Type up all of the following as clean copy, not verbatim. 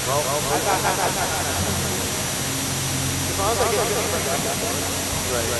Well, as long as I get right.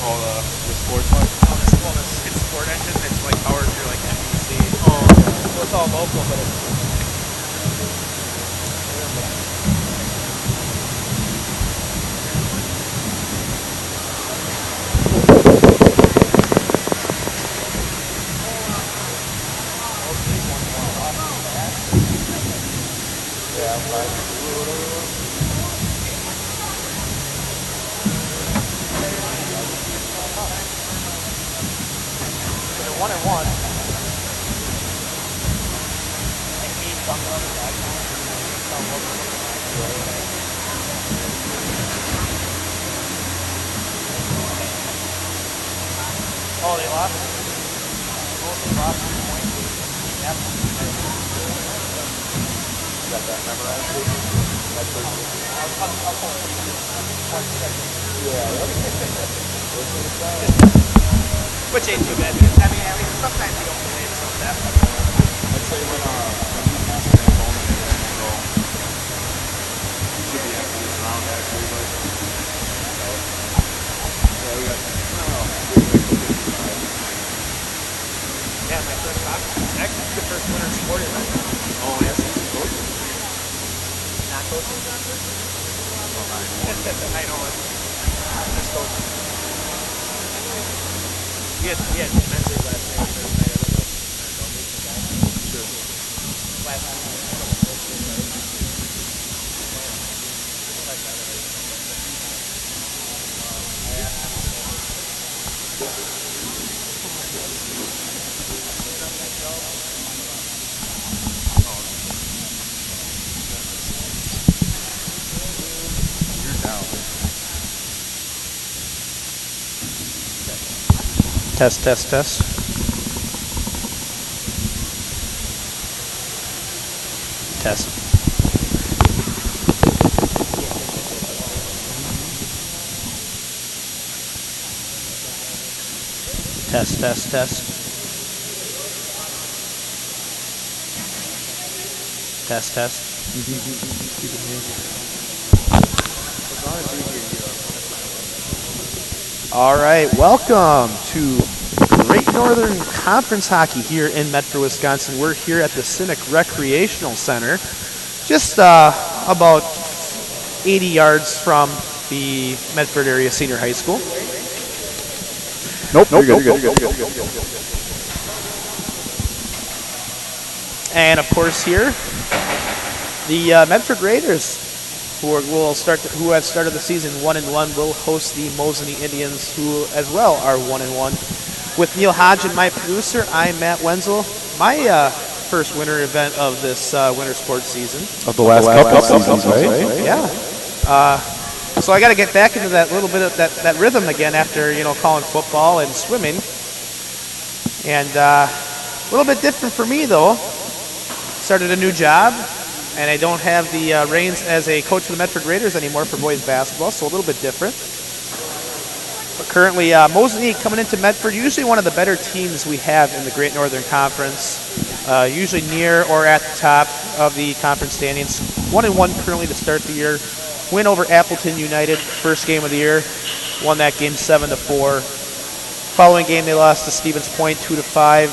Oh, the sports one? It's sport engine. It's like powered through like NBC. Oh, yeah. So it's all local, but it's yeah, they're 1-1. Oh, they lost. Oh, they lost 2 points. Yep. You got that memorized? Medford. Which ain't too bad. I mean, at least sometimes you don't play it so that. I'd say when you pass the ball and they go, it should be after this round actually, but yeah, we got, Yeah, my first conference. Actually, the first winter sport in oh, yes, it's coaching. not coaching. I know it. Just coaching. We had men's league last night. Sure. Last night. You're down. Test, test, test. Test. Test, test, test. Test, test. All right, welcome to Great Northern Conference Hockey here in Medford, Wisconsin. We're here at the Cynic Recreational Center, just about 80 yards from the Medford area senior high school. Nope, you're good. And of course here, the Medford Raiders, who have started the season 1-1, will host the Mosinee Indians, who as well are 1-1. With Neil Hodge, my producer, I'm Matt Wenzel. My first winter event of this winter sports season. Of the last couple seasons, right? Yeah. So I got to get back into that little bit of that rhythm again after calling football and swimming. And a little bit different for me though. Started a new job, and I don't have the reins as a coach for the Medford Raiders anymore for boys basketball, so a little bit different. But currently, Mosinee coming into Medford, usually one of the better teams we have in the Great Northern Conference, usually near or at the top of the conference standings. 1-1 currently to start the year. Win over Appleton United, first game of the year. Won that game 7-4. Following game, they lost to Stevens Point 2-5.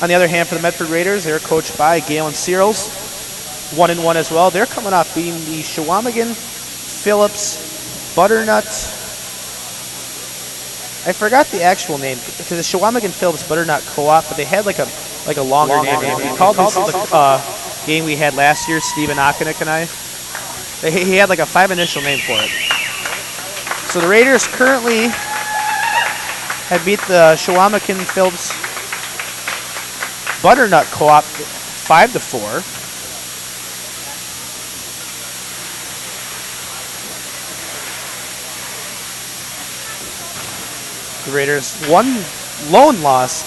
On the other hand, for the Medford Raiders, they're coached by Galen Searles, 1-1 as well. They're coming off beating the Chequamegon Phillips Butternut. I forgot the actual name because the Chequamegon Phillips Butternut Co-op, but they had like a longer name. We called this the game we had last year, Stephen Okonik and I. He had like a 5 initial name for it. So the Raiders currently have beat the Chequamegon Phillips Butternut Co-op 5-4. The Raiders' one lone loss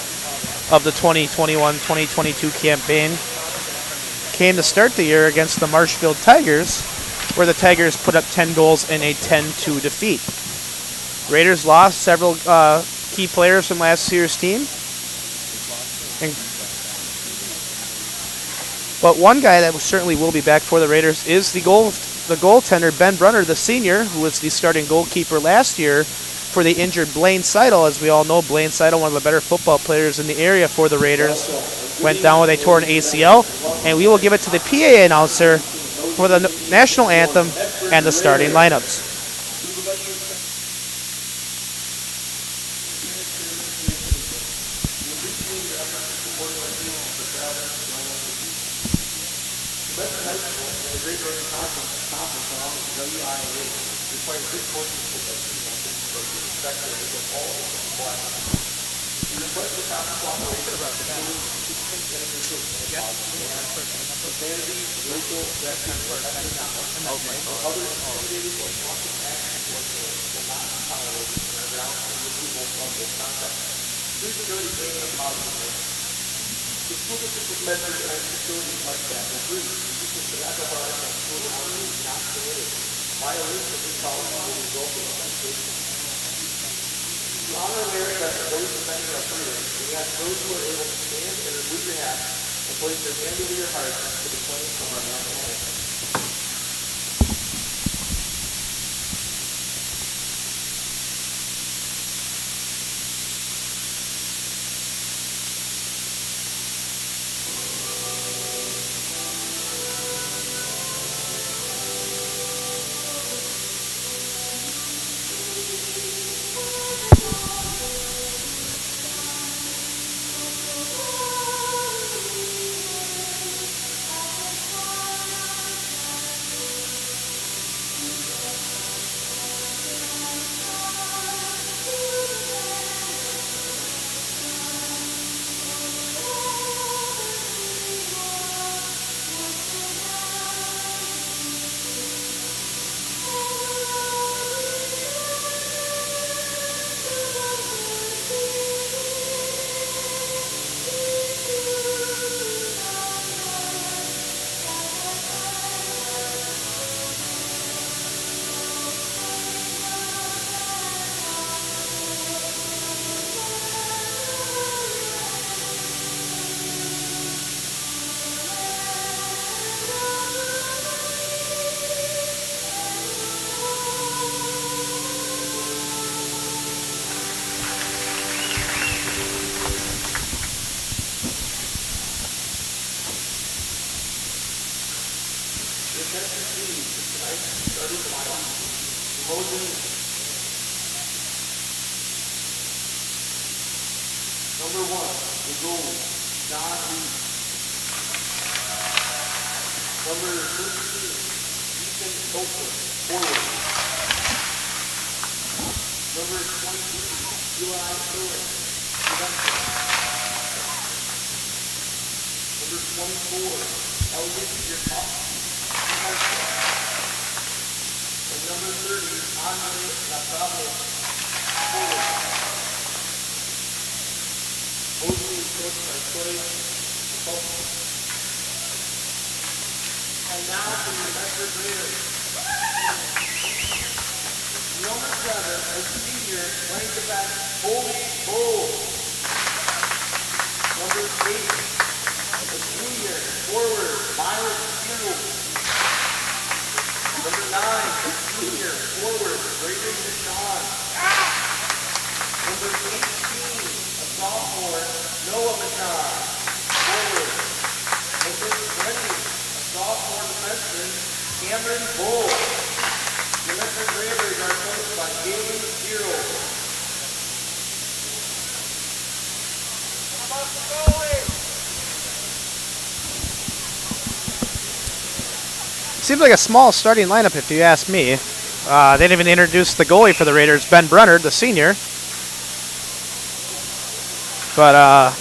of the 2021-2022 campaign came to start the year against the Marshfield Tigers, where the Tigers put up 10 goals in a 10-2 defeat. Raiders lost several key players from last year's team. But one guy that certainly will be back for the Raiders is the goaltender, Ben Brunner, the senior, who was the starting goalkeeper last year for the injured Blaine Seidel. As we all know, Blaine Seidel, one of the better football players in the area for the Raiders, went down with a torn ACL. And we will give it to the PA announcer for the national anthem and the starting lineups. Mosinee. Number 1, the goal, John Reed. Number 13, Ethan Copeland, forward. Number 23, Eli Stewart, defensive. Number 24, Elliot Yerkowski, defensive. And number 30, Andre Napravnik, forward. Mosinee is coached by Troy Republic. And now for the Medford Raiders. Number 7, a senior, playing defense, Colby Bull. Number 8, a junior, forward, Myron Fields. Number 9, a senior, forward, Brayden Deshawn. Number 18, a sophomore, Noah Deshawn, forward. Number 20, sophomore defenseman, Cameron Bull. The Medford Raiders are coached by Galen Zero. How about the goalie? Seems like a small starting lineup if you ask me. They didn't even introduce the goalie for the Raiders, Ben Brunner, the senior. But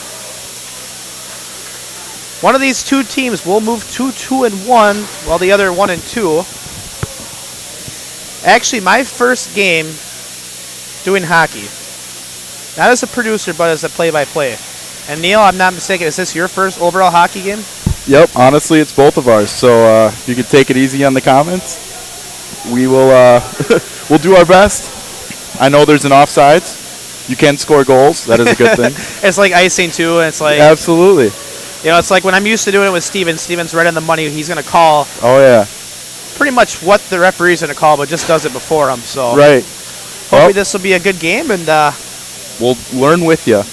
one of these two teams will move to 2-1, while the other 1-2. Actually, my first game doing hockey, not as a producer, but as a play-by-play. And Neil, I'm not mistaken, is this your first overall hockey game? Yep, honestly, it's both of ours. So if you could take it easy on the comments, we will we'll do our best. I know there's an offsides. You can score goals. That is a good thing. It's like icing, too, and it's like... Absolutely. You know, it's like when I'm used to doing it with Steven. Steven's right on the money. He's going to call Oh, yeah. pretty much what the referee's going to call, but just does it before him. So Right. hopefully Well, this will be a good game, and we'll learn with you.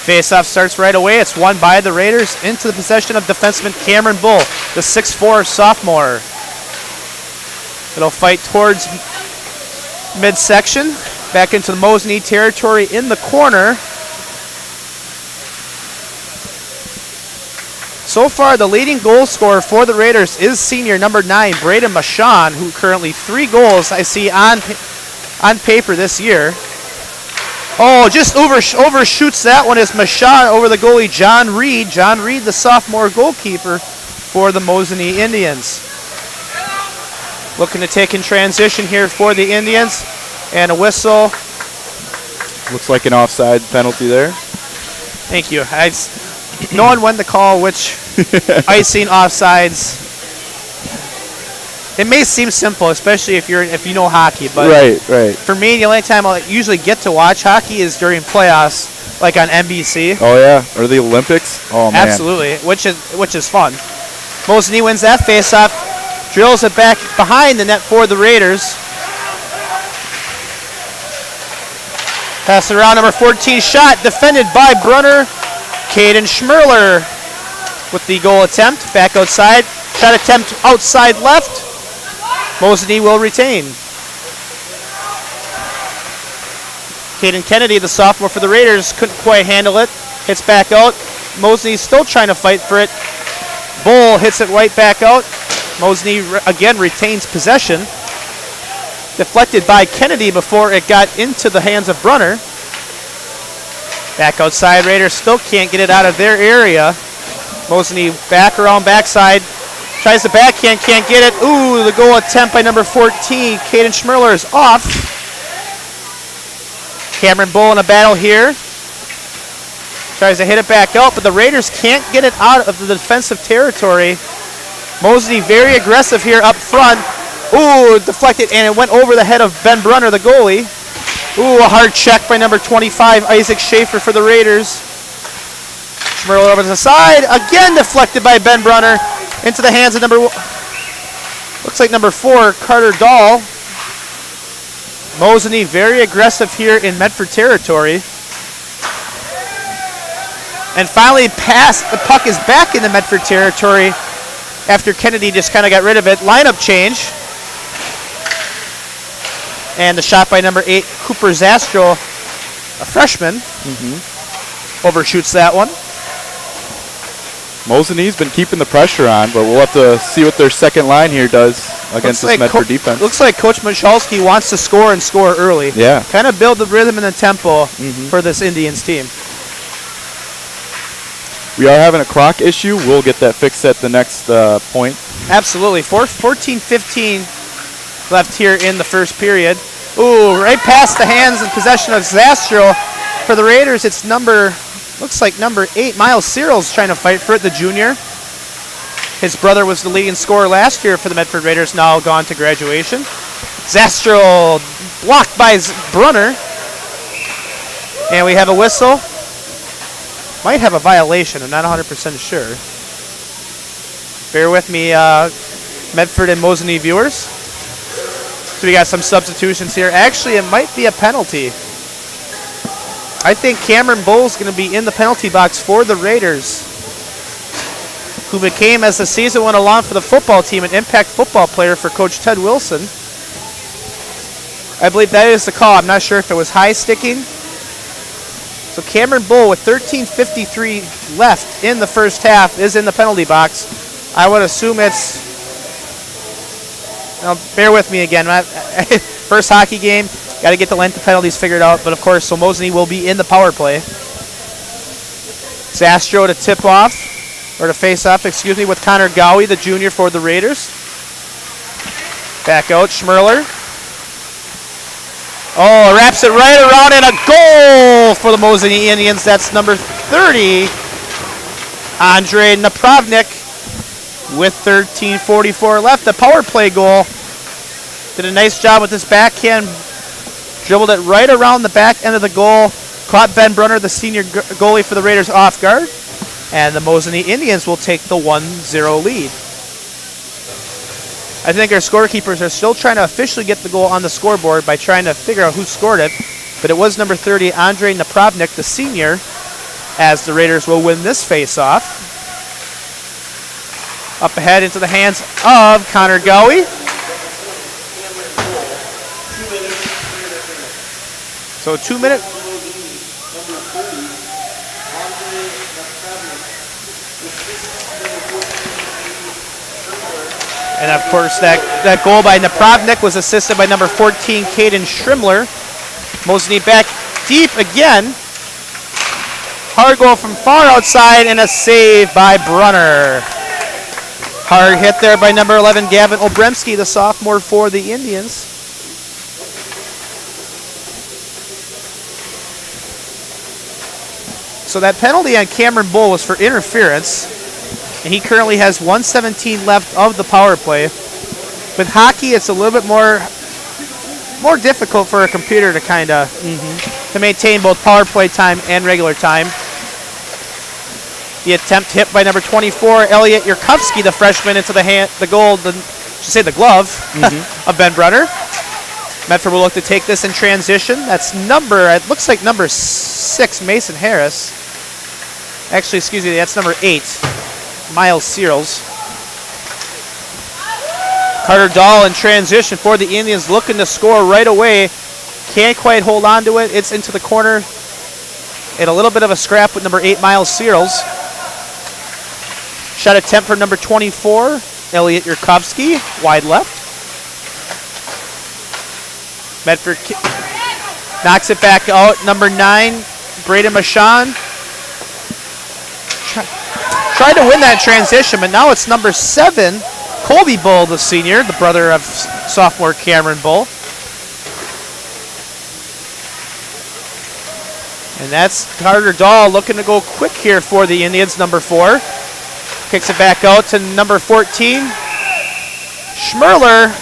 face-off starts right away. It's won by the Raiders into the possession of defenseman Cameron Bull, the 6'4 sophomore. It'll fight towards midsection, back into the Mosinee territory in the corner. So far, the leading goal scorer for the Raiders is senior number 9, Brayden Deshawn, who currently 3 goals I see on paper this year. Oh, just overshoots that one as Deshawn over the goalie John Reed. John Reed, the sophomore goalkeeper for the Mosinee Indians. Looking to take in transition here for the Indians. And a whistle. Looks like an offside penalty there. Thank you. No one when to call which icing offsides. It may seem simple, especially if you know hockey, but Right. for me, the only time I usually get to watch hockey is during playoffs, like on NBC. Oh yeah, or the Olympics. Oh man. Absolutely, which is fun. Mosinee wins that faceoff, drills it back behind the net for the Raiders. Pass it around, number 14 shot, defended by Brunner. Caden Schmerler with the goal attempt, back outside. Shot attempt outside left. Mosinee will retain. Caden Kennedy, the sophomore for the Raiders, couldn't quite handle it. Hits back out. Mosinee still trying to fight for it. Bull hits it right back out. Mosinee again retains possession. Deflected by Kennedy before it got into the hands of Brunner. Back outside, Raiders still can't get it out of their area. Mosinee back around backside. Tries the backhand, can't get it. Ooh, the goal attempt by number 14. Caden Schmerler is off. Cameron Bull in a battle here. Tries to hit it back out, but the Raiders can't get it out of the defensive territory. Mosinee very aggressive here up front. Ooh, deflected, and it went over the head of Ben Brunner, the goalie. Ooh, a hard check by number 25, Isaac Schaefer for the Raiders. Schmerler over to the side. Again deflected by Ben Brunner. Into the hands of looks like number 4, Carter Dahl. Mosinee very aggressive here in Medford territory. And finally the puck is back in the Medford territory after Kennedy just kind of got rid of it. Lineup change. And the shot by number 8, Cooper Zastro, a freshman, overshoots that one. Mosinee's been keeping the pressure on, but we'll have to see what their second line here does against this Medford defense. Looks like Coach Michalski wants to score and score early. Yeah. Kind of build the rhythm and the tempo for this Indians team. We are having a clock issue. We'll get that fixed at the next point. Absolutely. 14-15 left here in the first period. Ooh, right past the hands and possession of Zastro. For the Raiders, it's looks like number 8, Miles Cyril's trying to fight for it, the junior. His brother was the leading scorer last year for the Medford Raiders, now gone to graduation. Zastro blocked by Brunner. And we have a whistle. Might have a violation, I'm not 100% sure. Bear with me, Medford and Mosinee viewers. So we got some substitutions here. Actually, it might be a penalty. I think Cameron Bull's going to be in the penalty box for the Raiders, who became, as the season went along for the football team, an impact football player for Coach Ted Wilson. I believe that is the call. I'm not sure if it was high sticking. So Cameron Bull, with 13:53 left in the first half, is in the penalty box. I would assume it's... Now, bear with me again. First hockey game. Got to get the length of penalties figured out. But, of course, so Mosinee will be in the power play. Zastro to tip off, or to face off, excuse me, with Connor Gowie, the junior for the Raiders. Back out, Schmerler. Oh, wraps it right around, and a goal for the Mosinee Indians. That's number 30, Andre Napravnik, with 13:44 left. The power play goal. Did a nice job with this backhand. Dribbled it right around the back end of the goal. Caught Ben Brunner, the senior goalie for the Raiders, off guard. And the Mosinee Indians will take the 1-0 lead. I think our scorekeepers are still trying to officially get the goal on the scoreboard by trying to figure out who scored it. But it was number 30, Andre Napravnik, the senior, as the Raiders will win this face-off. Up ahead into the hands of Connor Gowie. So 2 minute. And of course that goal by Napravnik was assisted by number 14, Caden Schrimler. Mosinee back deep again. Hard goal from far outside and a save by Brunner. Hard hit there by number 11, Gavin Obremski, the sophomore for the Indians. So that penalty on Cameron Bull was for interference, and he currently has 1:17 left of the power play. With hockey, it's a little bit more difficult for a computer to kind of to maintain both power play time and regular time. The attempt hit by number 24, Elliot Yurkovsky, the freshman, into the glove of Ben Brunner. Medford will look to take this in transition. It looks like number 6, Mason Harris. Actually, excuse me, that's number 8, Miles Searles. Carter Dahl in transition for the Indians, looking to score right away. Can't quite hold on to it. It's into the corner. And a little bit of a scrap with number 8, Miles Searles. Shot attempt for number 24, Elliot Yurkovsky, wide left. Medford knocks it back out. Number 9, Braden Machon. Tried to win that transition, but now it's number 7, Colby Bull, the senior, the brother of sophomore Cameron Bull. And that's Carter Dahl looking to go quick here for the Indians, number 4. Kicks it back out to number 14, Schmerler,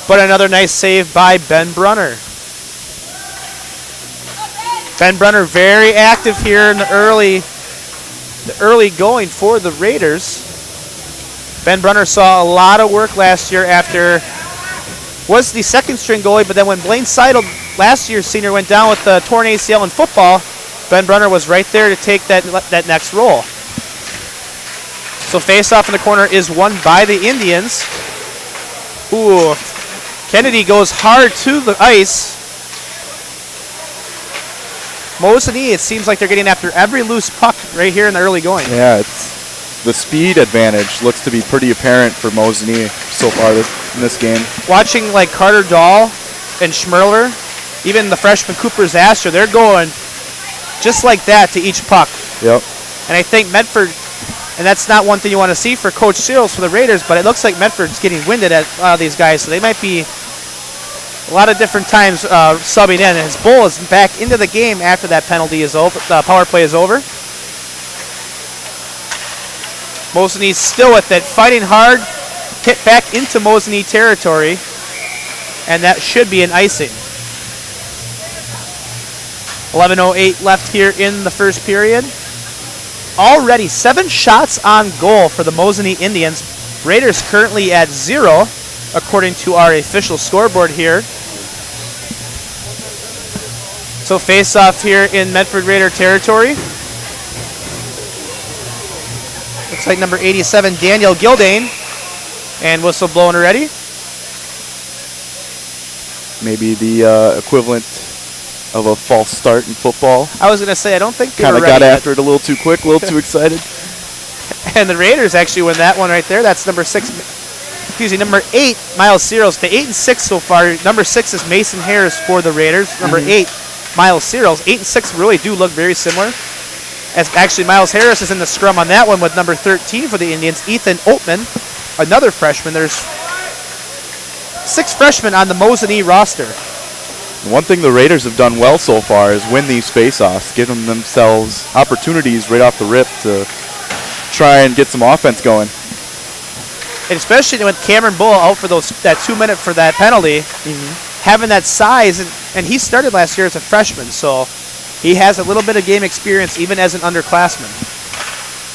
but another nice save by Ben Brunner. Ben Brunner very active here in the early going for the Raiders. Ben Brunner saw a lot of work last year after was the second string goalie, but then when Blaine Seidel, last year's senior, went down with the torn ACL in football, Ben Brunner was right there to take that next role. So face-off in the corner is won by the Indians. Ooh, Kennedy goes hard to the ice. Mosinee, it seems like they're getting after every loose puck right here in the early going. Yeah, the speed advantage looks to be pretty apparent for Mosinee so far in this game. Watching like Carter Dahl and Schmerler, even the freshman Cooper Zastra, they're going just like that to each puck. Yep. And I think Medford, and that's not one thing you want to see for Coach Searles for the Raiders, but it looks like Medford's getting winded at a lot of these guys, so they might be a lot of different times subbing in. And his Bull is back into the game after that penalty is over, the power play is over. Mosinee's still with it, fighting hard, hit back into Mosinee territory, and that should be an icing. 11:08 left here in the first period. Already 7 shots on goal for the Mosinee Indians. Raiders currently at 0, according to our official scoreboard here. So face-off here in Medford Raider territory. Looks like number 87, Daniel Gildane. And whistle blown already. Maybe the equivalent of a false start in football. I was going to say, I don't think they kind were of got ready after it a little too quick, a little too excited. And the Raiders actually win that one right there. That's number 8, Miles Searles, to 8-6 so far. Number 6 is Mason Harris for the Raiders. Number 8, Miles Searles. 8 and 6 really do look very similar. As actually Miles Harris is in the scrum on that one with number 13 for the Indians, Ethan Oatman, another freshman. There's 6 freshmen on the Mosinee roster. One thing the Raiders have done well so far is win these face-offs, giving themselves opportunities right off the rip to try and get some offense going. And especially with Cameron Bull out for that 2 minute for that penalty, having that size, and he started last year as a freshman, so he has a little bit of game experience even as an underclassman.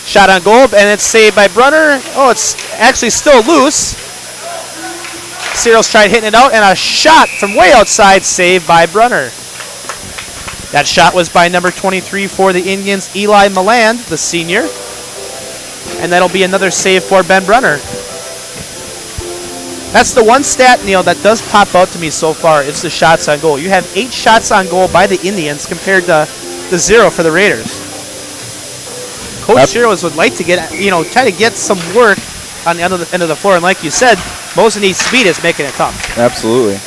Shot on goal, and it's saved by Brunner. Oh, it's actually still loose. Searles tried hitting it out, and a shot from way outside, saved by Brunner. That shot was by number 23 for the Indians, Eli Milland, the senior. And that'll be another save for Ben Brunner. That's the one stat, Neil, that does pop out to me so far. It's the shots on goal. You have 8 shots on goal by the Indians compared to the 0 for the Raiders. Coach Searles would like to try to get some work on the other end of the floor. And like you said, Mosinee's speed is making it tough. Absolutely.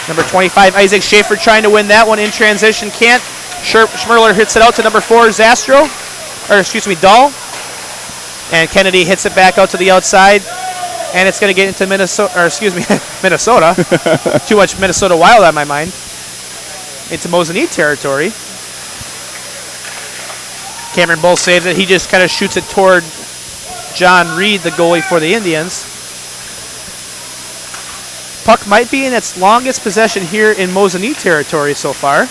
Number 25, Isaac Schaefer, trying to win that one in transition. Can't. Schmerler hits it out to number 4, Dahl. And Kennedy hits it back out to the outside. And it's going to get into Minnesota. Too much Minnesota Wild on my mind. Into Mosinee territory. Cameron Bull saves it. He just kind of shoots it toward John Reed, the goalie for the Indians. Puck might be in its longest possession here in Mosinee territory so far.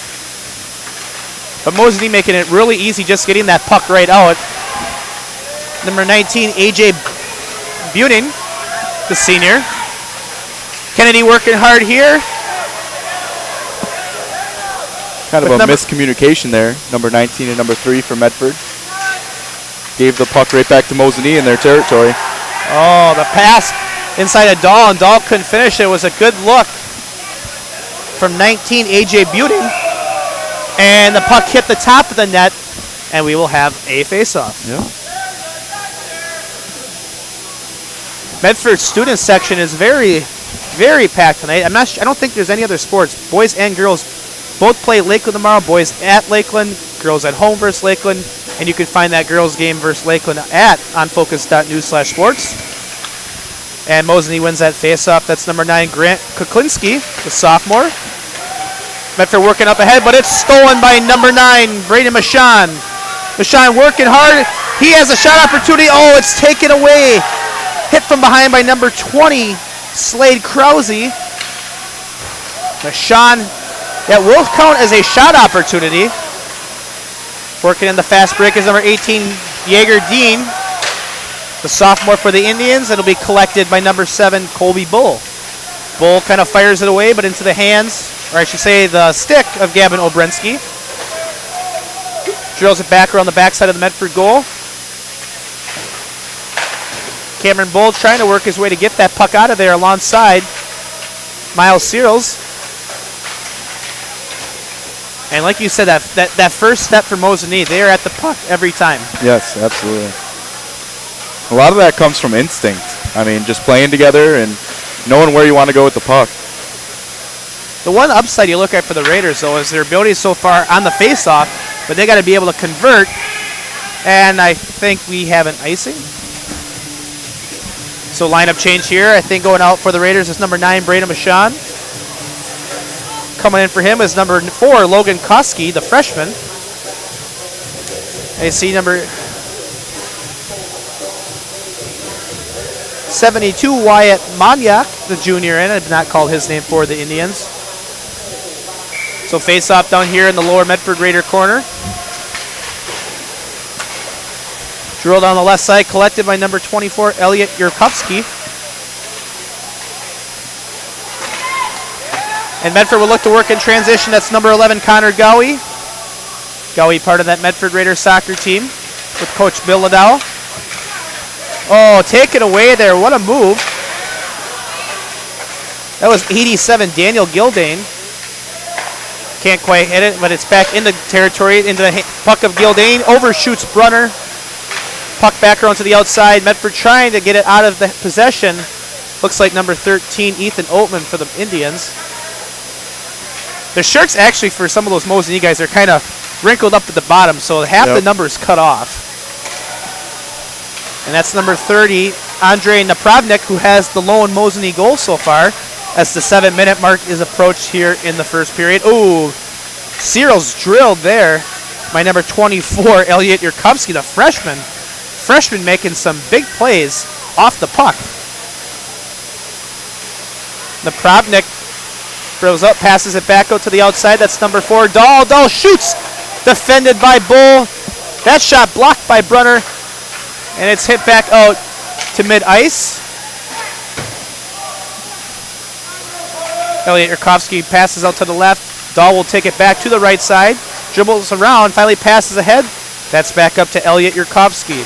But Mosinee making it really easy just getting that puck right out. Number 19, A.J. Buning, the senior. Kennedy working hard here. Kind of a miscommunication there. Number 19 and number 3 for Medford. Gave the puck right back to Mosinee in their territory. Oh, the pass inside of Dahl, and Dahl couldn't finish it. It was a good look from 19, A.J. Buting. And the puck hit the top of the net, and we will have a face-off. Yeah. Medford's student section is very, very packed tonight. I don't think there's any other sports. Boys and girls both play Lakeland tomorrow. Boys at Lakeland, girls at home versus Lakeland. And you can find that girls game versus Lakeland at onfocus.news/sports. And Mosinee wins that face-off. That's number 9, Grant Kuklinski, the sophomore. Medford working up ahead, but it's stolen by number 9, Braden Michon. Michon working hard. He has a shot opportunity. Oh, it's taken away. Hit from behind by number 20, Slade Krause. Michon, that will count as a shot opportunity. Working in the fast break is number 18, Jaeger Dean, the sophomore for the Indians. It'll be collected by number 7, Colby Bull. Bull kind of fires it away, but into the hands, or I should say the stick of Gavin Obrensky. Drills it back around the backside of the Medford goal. Cameron Bull trying to work his way to get that puck out of there alongside Miles Searles. And like you said, that first step for Mosinee, they are at the puck every time. Yes, absolutely. A lot of that comes from instinct. I mean, just playing together and knowing where you want to go with the puck. The one upside you look at for the Raiders, though, is their ability so far on the face-off, but they got to be able to convert. And I think we have an icing. So lineup change here. I think going out for the Raiders is number 9, Braden Michon. Coming in for him is number 4, Logan Koski, the freshman. I see number 72, Wyatt Monyak, the junior, and I've not called his name for the Indians. So face-off down here in the lower Medford Raider corner. Drilled on the left side, collected by number 24, Elliot Yurkovsky. And Medford will look to work in transition. That's number 11, Connor Gowie. Gowie, part of that Medford Raiders soccer team with Coach Bill Liddell. Oh, take it away there. What a move. That was 87, Daniel Gildane. Can't quite hit it, but it's back into territory, into the puck of Gildane. Overshoots Brunner. Puck back around to the outside. Medford trying to get it out of the possession. Looks like number 13, Ethan Oatman for the Indians. The shirts actually for some of those Mosinee guys are kind of wrinkled up at the bottom, so half the number's cut off. And that's number 30, Andre Napravnik, who has the lone Mosinee goal so far as the 7-minute mark is approached here in the first period. Ooh, Searles drilled there by number 24, Elliot Yurkovsky, the freshman. Freshman making some big plays off the puck. Napravnik throws up, passes it back out to the outside. That's number 4, Dahl. Dahl shoots, defended by Bull. That shot blocked by Brunner, and it's hit back out to mid-ice. Elliot Yurkovsky passes out to the left. Dahl will take it back to the right side. Dribbles around, finally passes ahead. That's back up to Elliot Yurkovsky.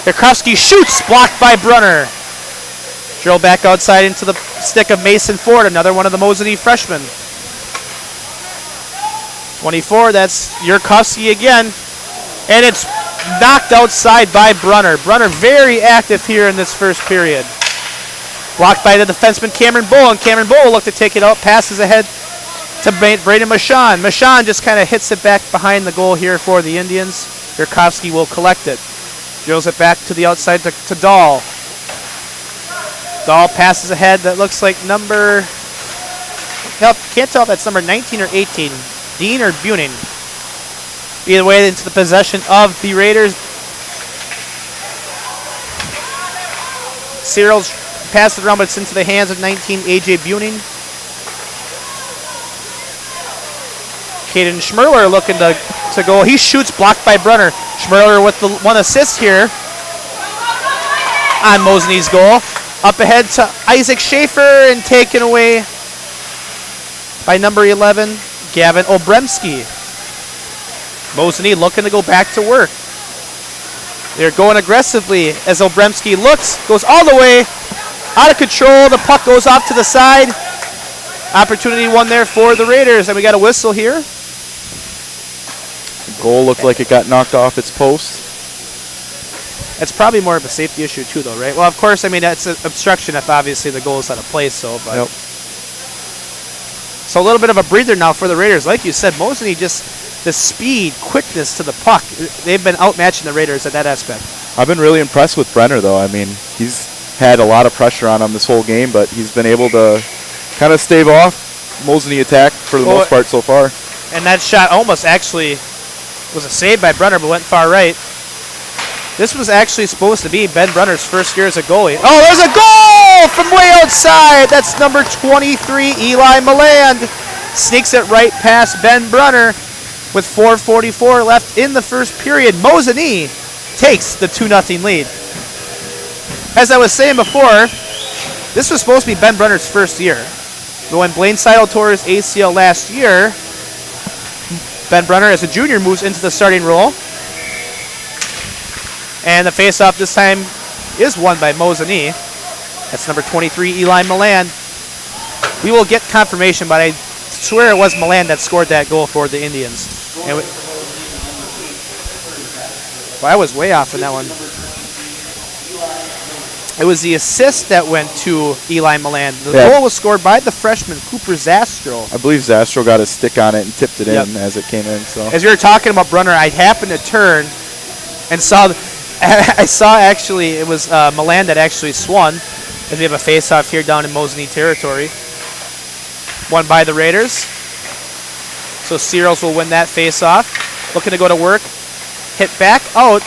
Yurkovsky shoots, blocked by Brunner. Drill back outside into the stick of Mason Ford, another one of the Mosinee freshmen. 24, that's Yurkovsky again. And it's knocked outside by Brunner. Brunner very active here in this first period. Blocked by the defenseman Cameron Bull, and Cameron Bull will look to take it out, passes ahead to Braden Michon. Michon just kind of hits it back behind the goal here for the Indians. Yurkovsky will collect it. Drills it back to the outside to Dahl. Dahl passes ahead. That looks like number... Can't tell if that's number 19 or 18. Dean or Buning. Either way, into the possession of the Raiders. Searles pass it around, but it's into the hands of 19, A.J. Buning. Caden Schmerler looking to go. He shoots, blocked by Brunner. Schmerler with the 1 assist here on Mosinee's goal. Up ahead to Isaac Schaefer and taken away by number 11, Gavin Obremski. Mosinee looking to go back to work. They're going aggressively as Obremski looks, goes all the way, out of control. The puck goes off to the side. Opportunity one there for the Raiders, and we got a whistle here. The goal looked like it got knocked off its post. It's probably more of a safety issue too, though, right? Well, of course, I mean, that's an obstruction if obviously the goal is out of place, so. But Yep. So a little bit of a breather now for the Raiders. Like you said, Mosinee just the speed, quickness to the puck. They've been outmatching the Raiders at that aspect. I've been really impressed with Brenner, though. I mean, he's had a lot of pressure on him this whole game, but he's been able to kind of stave off Mosinee attack for the most part so far. And that shot almost actually was a save by Brunner, but went far right. This was actually supposed to be Ben Brunner's first year as a goalie. Oh, there's a goal from way outside. That's number 23, Eli Milland. Sneaks it right past Ben Brunner with 4:44 left in the first period. Mosinee takes the 2-0 lead. As I was saying before, this was supposed to be Ben Brunner's first year. But when Blaine Seidel tore his ACL last year, Ben Brunner, as a junior, moves into the starting role. And the faceoff this time is won by Mosinee. That's number 23, Eli Milland. We will get confirmation, but I swear it was Milland that scored that goal for the Indians. And well, I was way off in that one. It was the assist that went to Eli Milland. The goal was scored by the freshman, Cooper Zastro. I believe Zastro got his stick on it and tipped it in as it came in. So as you were talking about Brunner, I happened to turn and saw... I saw actually it was Milland that actually swung, as we have a face-off here down in Mosinee territory. Won by the Raiders. So Searles will win that face-off. Looking to go to work. Hit back out.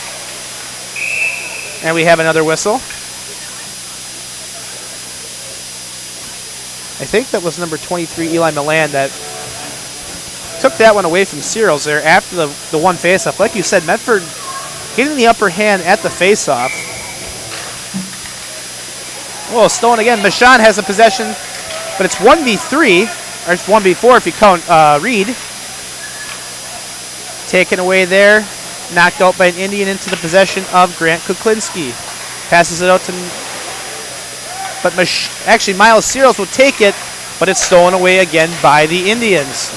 And we have another whistle. I think that was number 23, Eli Milland, that took that one away from Searles there after the one face-off. Like you said, Medford getting the upper hand at the face-off. Oh, stolen again. Michon has a possession, but it's 1v3, or it's 1v4 if you count Reed. Taken away there. Knocked out by an Indian into the possession of Grant Kuklinski. Passes it out to... But actually, Miles Searles will take it, but it's stolen away again by the Indians.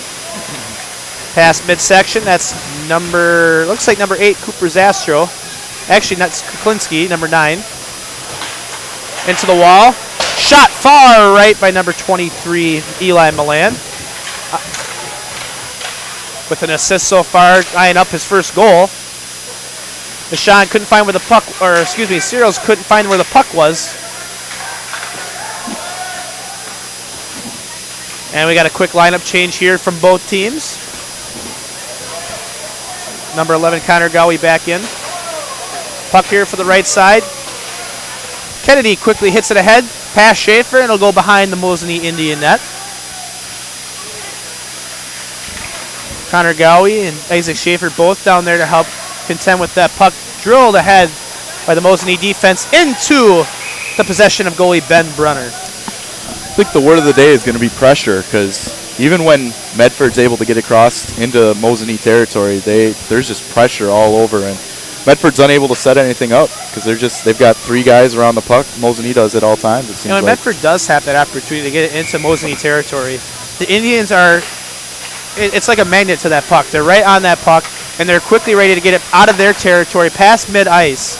Past midsection, that's looks like number 8, Cooper Zastro. Actually, that's Kuklinski, number 9. Into the wall. Shot far right by number 23, Eli Milland. With an assist so far, eyeing up his first goal. Michon couldn't find where the puck, or excuse me, Searles couldn't find where the puck was. And we got a quick lineup change here from both teams. Number 11, Connor Gowie back in. Puck here for the right side. Kennedy quickly hits it ahead, past Schaefer, and it'll go behind the Mosinee Indian net. Connor Gowie and Isaac Schaefer both down there to help contend with that puck. Drilled ahead by the Mosinee defense into the possession of goalie Ben Brunner. I think the word of the day is going to be pressure, because even when Medford's able to get across into Mosinee territory, there's just pressure all over, and Medford's unable to set anything up because they've got 3 guys around the puck. Mosinee does it all times, it seems like. Medford does have that opportunity to get it into Mosinee territory. The Indians are, it's like a magnet to that puck. They're right on that puck, and they're quickly ready to get it out of their territory, past mid-ice,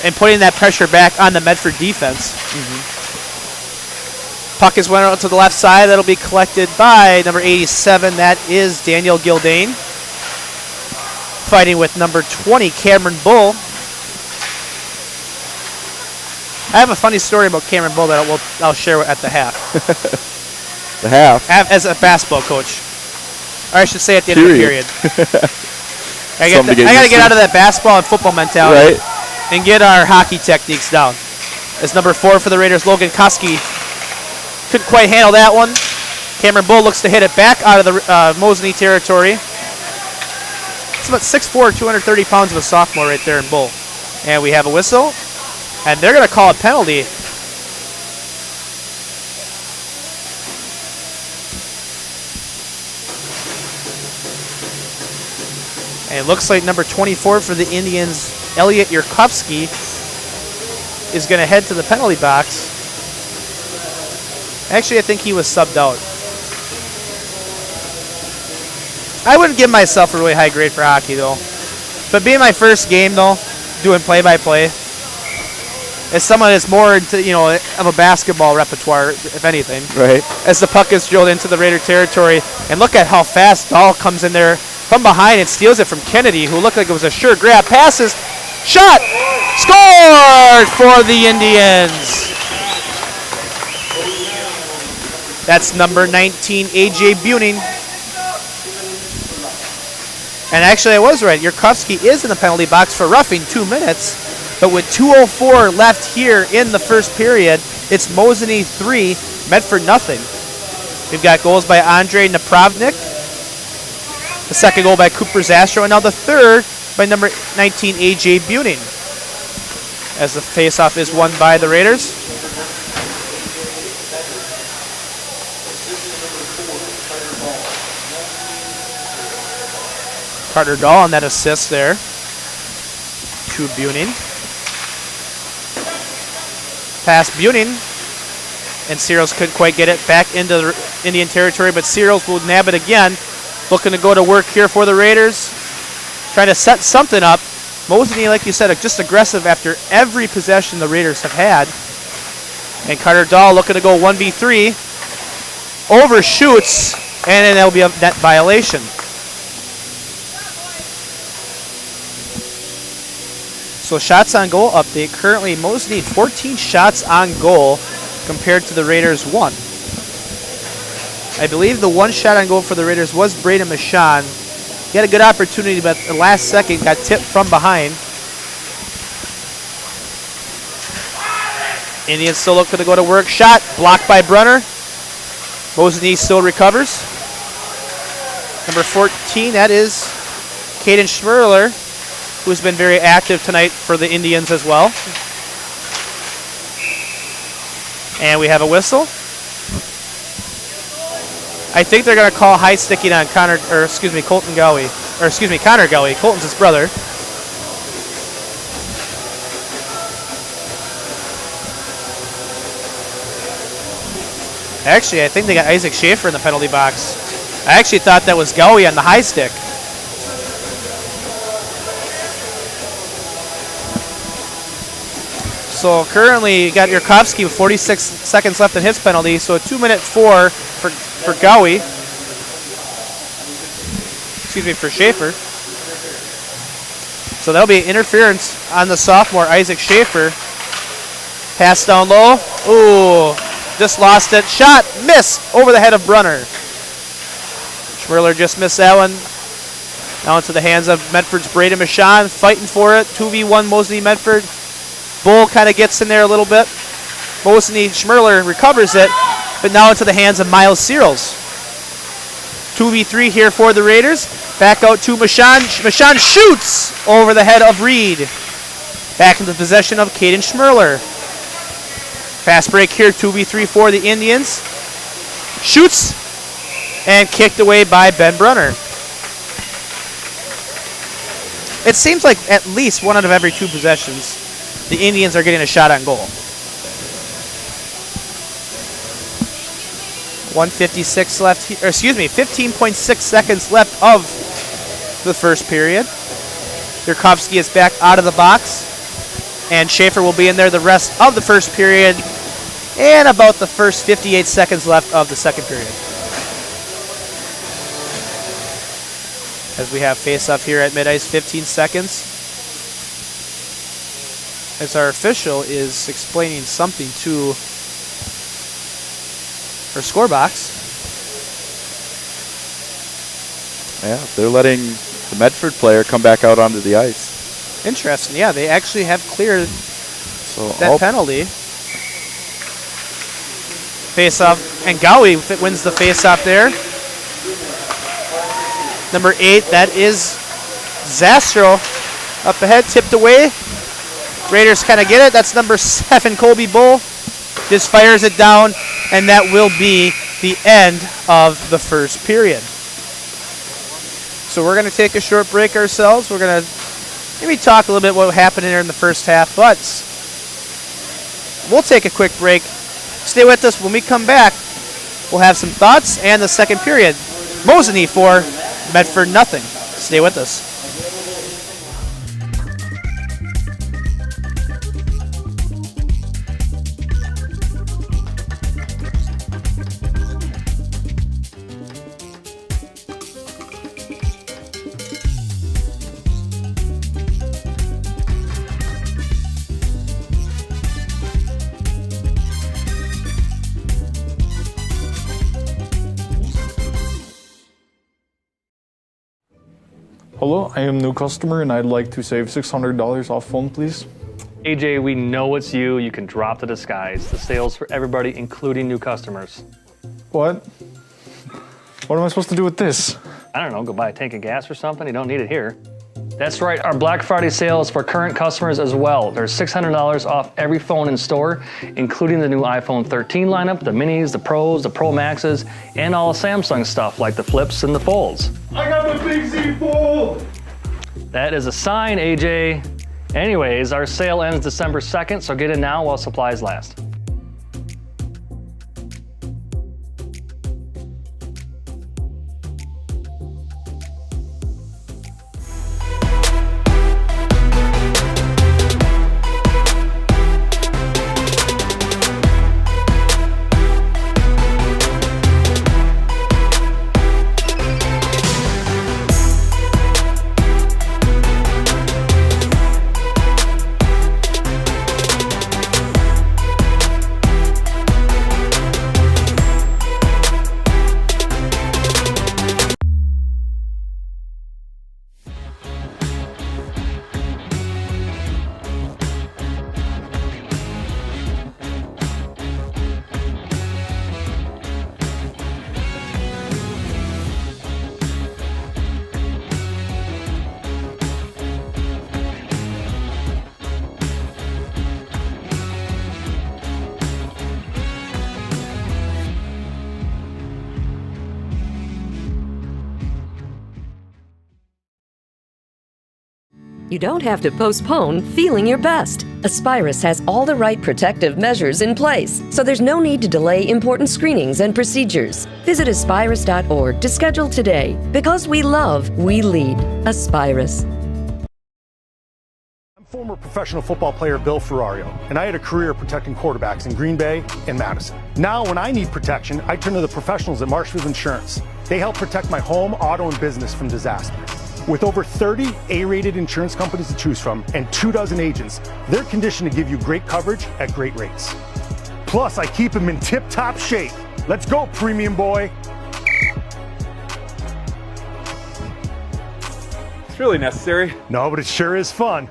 and putting that pressure back on the Medford defense. Puck is went out to the left side. That'll be collected by number 87. That is Daniel Gildane. Fighting with number 20, Cameron Bull. I have a funny story about Cameron Bull that I'll share at the half. The half? As a basketball coach. Or I should say at the end of the period. I got to get out of that basketball and football mentality and get our hockey techniques down. As number 4 for the Raiders, Logan Koski, couldn't quite handle that one. Cameron Bull looks to hit it back out of the Mosinee territory. It's about 6'4", 230 pounds of a sophomore right there in Bull. And we have a whistle, and they're going to call a penalty. And it looks like number 24 for the Indians, Elliot Yurkovsky, is going to head to the penalty box. Actually, I think he was subbed out. I wouldn't give myself a really high grade for hockey, though. But being my first game, though, doing play-by-play, as someone that's more into, of a basketball repertoire, if anything. Right. As the puck is drilled into the Raider territory, and look at how fast Dahl comes in there from behind and steals it from Kennedy, who looked like it was a sure grab. Passes, shot, scored for the Indians. That's number 19, A.J. Buning. And actually, I was right. Yurkovsky is in the penalty box for roughing 2 minutes. But with 2:04 left here in the first period, it's Mosinee 3, Medford nothing. We've got goals by Andre Napravnik. The second goal by Cooper Zastro. And now the third by number 19, A.J. Buning. As the faceoff is won by the Raiders. Carter Dahl on that assist there to Buning. Pass Buning, and Searles couldn't quite get it back into the Indian territory, but Searles will nab it again. Looking to go to work here for the Raiders. Trying to set something up. Mosinee, like you said, just aggressive after every possession the Raiders have had. And Carter Dahl looking to go 1v3. Overshoots, and then that'll be a net violation. So shots on goal update. Currently Mosinee 14 shots on goal compared to the Raiders 1. I believe the one shot on goal for the Raiders was Braden Michon. He had a good opportunity, but at the last second got tipped from behind. Indians still looking to go to work. Shot blocked by Brunner. Mosinee still recovers. Number 14, that is Caden Schmerler, who's been very active tonight for the Indians as well. And we have a whistle. I think they're going to call high sticking on Colton Gowie. Connor Gowie. Colton's his brother. Actually, I think they got Isaac Schaefer in the penalty box. I actually thought that was Gowie on the high stick. So currently, you got Yurkovsky with 46 seconds left in his penalty. So a 2-minute 4 for Gowie. For Schaefer. So that'll be interference on the sophomore, Isaac Schaefer. Pass down low. Ooh, just lost it. Shot, miss, over the head of Brunner. Schmerler just missed that one. Now into the hands of Medford's Braden Michon, fighting for it. 2v1 Mosinee Medford. Bull kind of gets in there a little bit. Mosinee Schmerler recovers it, but now into the hands of Miles Searles. 2v3 here for the Raiders. Back out to Michon. Michon shoots over the head of Reed. Back into possession of Caden Schmerler. Fast break here, 2v3 for the Indians. Shoots and kicked away by Ben Brunner. It seems like at least one out of every 2 possessions, the Indians are getting a shot on goal. 1:56 left, 15.6 seconds left of the first period. Yurkovsky is back out of the box, and Schaefer will be in there the rest of the first period and about the first 58 seconds left of the second period. As we have face-off here at mid-ice, 15 seconds. As our official is explaining something to our score box. Yeah, they're letting the Medford player come back out onto the ice. Interesting. Yeah, they actually have cleared that penalty. Face-off, and Gowie wins the face-off there. Number 8, that is Zastro up ahead, tipped away. Raiders kind of get it. That's number 7, Colby Bull. Just fires it down, and that will be the end of the first period. So we're going to take a short break ourselves. We're going to maybe talk a little bit what happened here in the first half, but we'll take a quick break. Stay with us. When we come back, we'll have some thoughts and the second period. Mosinee 4, Medford nothing. Stay with us. Hello, I am a new customer and I'd like to save $600 off phone, please. AJ, we know it's you. You can drop the disguise. The sale's for everybody, including new customers. What? What am I supposed to do with this? I don't know, go buy a tank of gas or something. You don't need it here. That's right, our Black Friday sale is for current customers as well. There's $600 off every phone in store, including the new iPhone 13 lineup, the minis, the Pros, the Pro Maxes, and all the Samsung stuff like the Flips and the Folds. I got the Big Z Fold! That is a sign, AJ. Anyways, our sale ends December 2nd, so get in now while supplies last. You don't have to postpone feeling your best. Aspirus has all the right protective measures in place, so there's no need to delay important screenings and procedures. Visit aspirus.org to schedule today. Because we love, we lead. Aspirus. I'm former professional football player Bill Ferrario, and I had a career protecting quarterbacks in Green Bay and Madison. Now, when I need protection, I turn to the professionals at Marshfield Insurance. They help protect my home, auto, and business from disaster. With over 30 A-rated insurance companies to choose from and 24 agents, they're conditioned to give you great coverage at great rates. Plus, I keep them in tip-top shape. Let's go, premium boy. It's really necessary. No, but it sure is fun.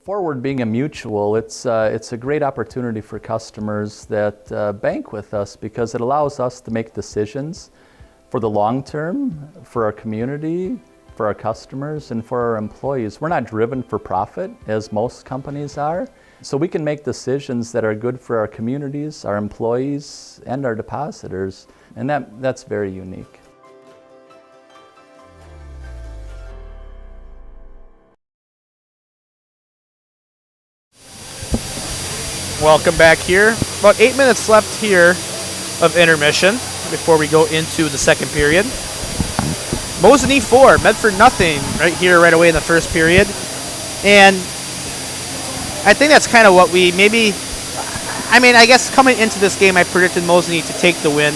Forward being a mutual, it's a great opportunity for customers that bank with us because it allows us to make decisions for the long term, for our community, for our customers and for our employees. We're not driven for profit as most companies are. So we can make decisions that are good for our communities, our employees, and our depositors. And that's very unique. Welcome back here. About 8 minutes left here of intermission before we go into the second period. Mosinee 4, Medford nothing right here right away in the first period. And I think that's kind of what we maybe, I guess coming into this game I predicted Mosinee to take the win.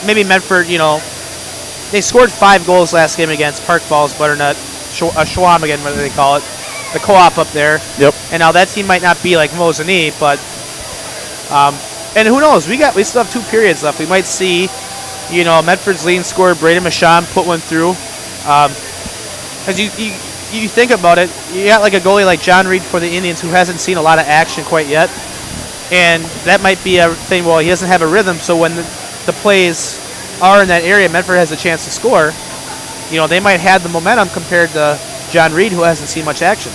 Maybe Medford, they scored 5 goals last game against Park Falls, Butternut, Schwam again, what do they call it? The co-op up there. Yep. And now that team might not be like Mosinee, but and who knows? We still have 2 periods left. We might see, Medford's leading scorer Braden Michon put one through. As you think about it, you got like a goalie like John Reed for the Indians who hasn't seen a lot of action quite yet, and that might be a thing. Well, he doesn't have a rhythm, so when the plays are in that area, Medford has a chance to score. They might have the momentum compared to John Reed, who hasn't seen much action.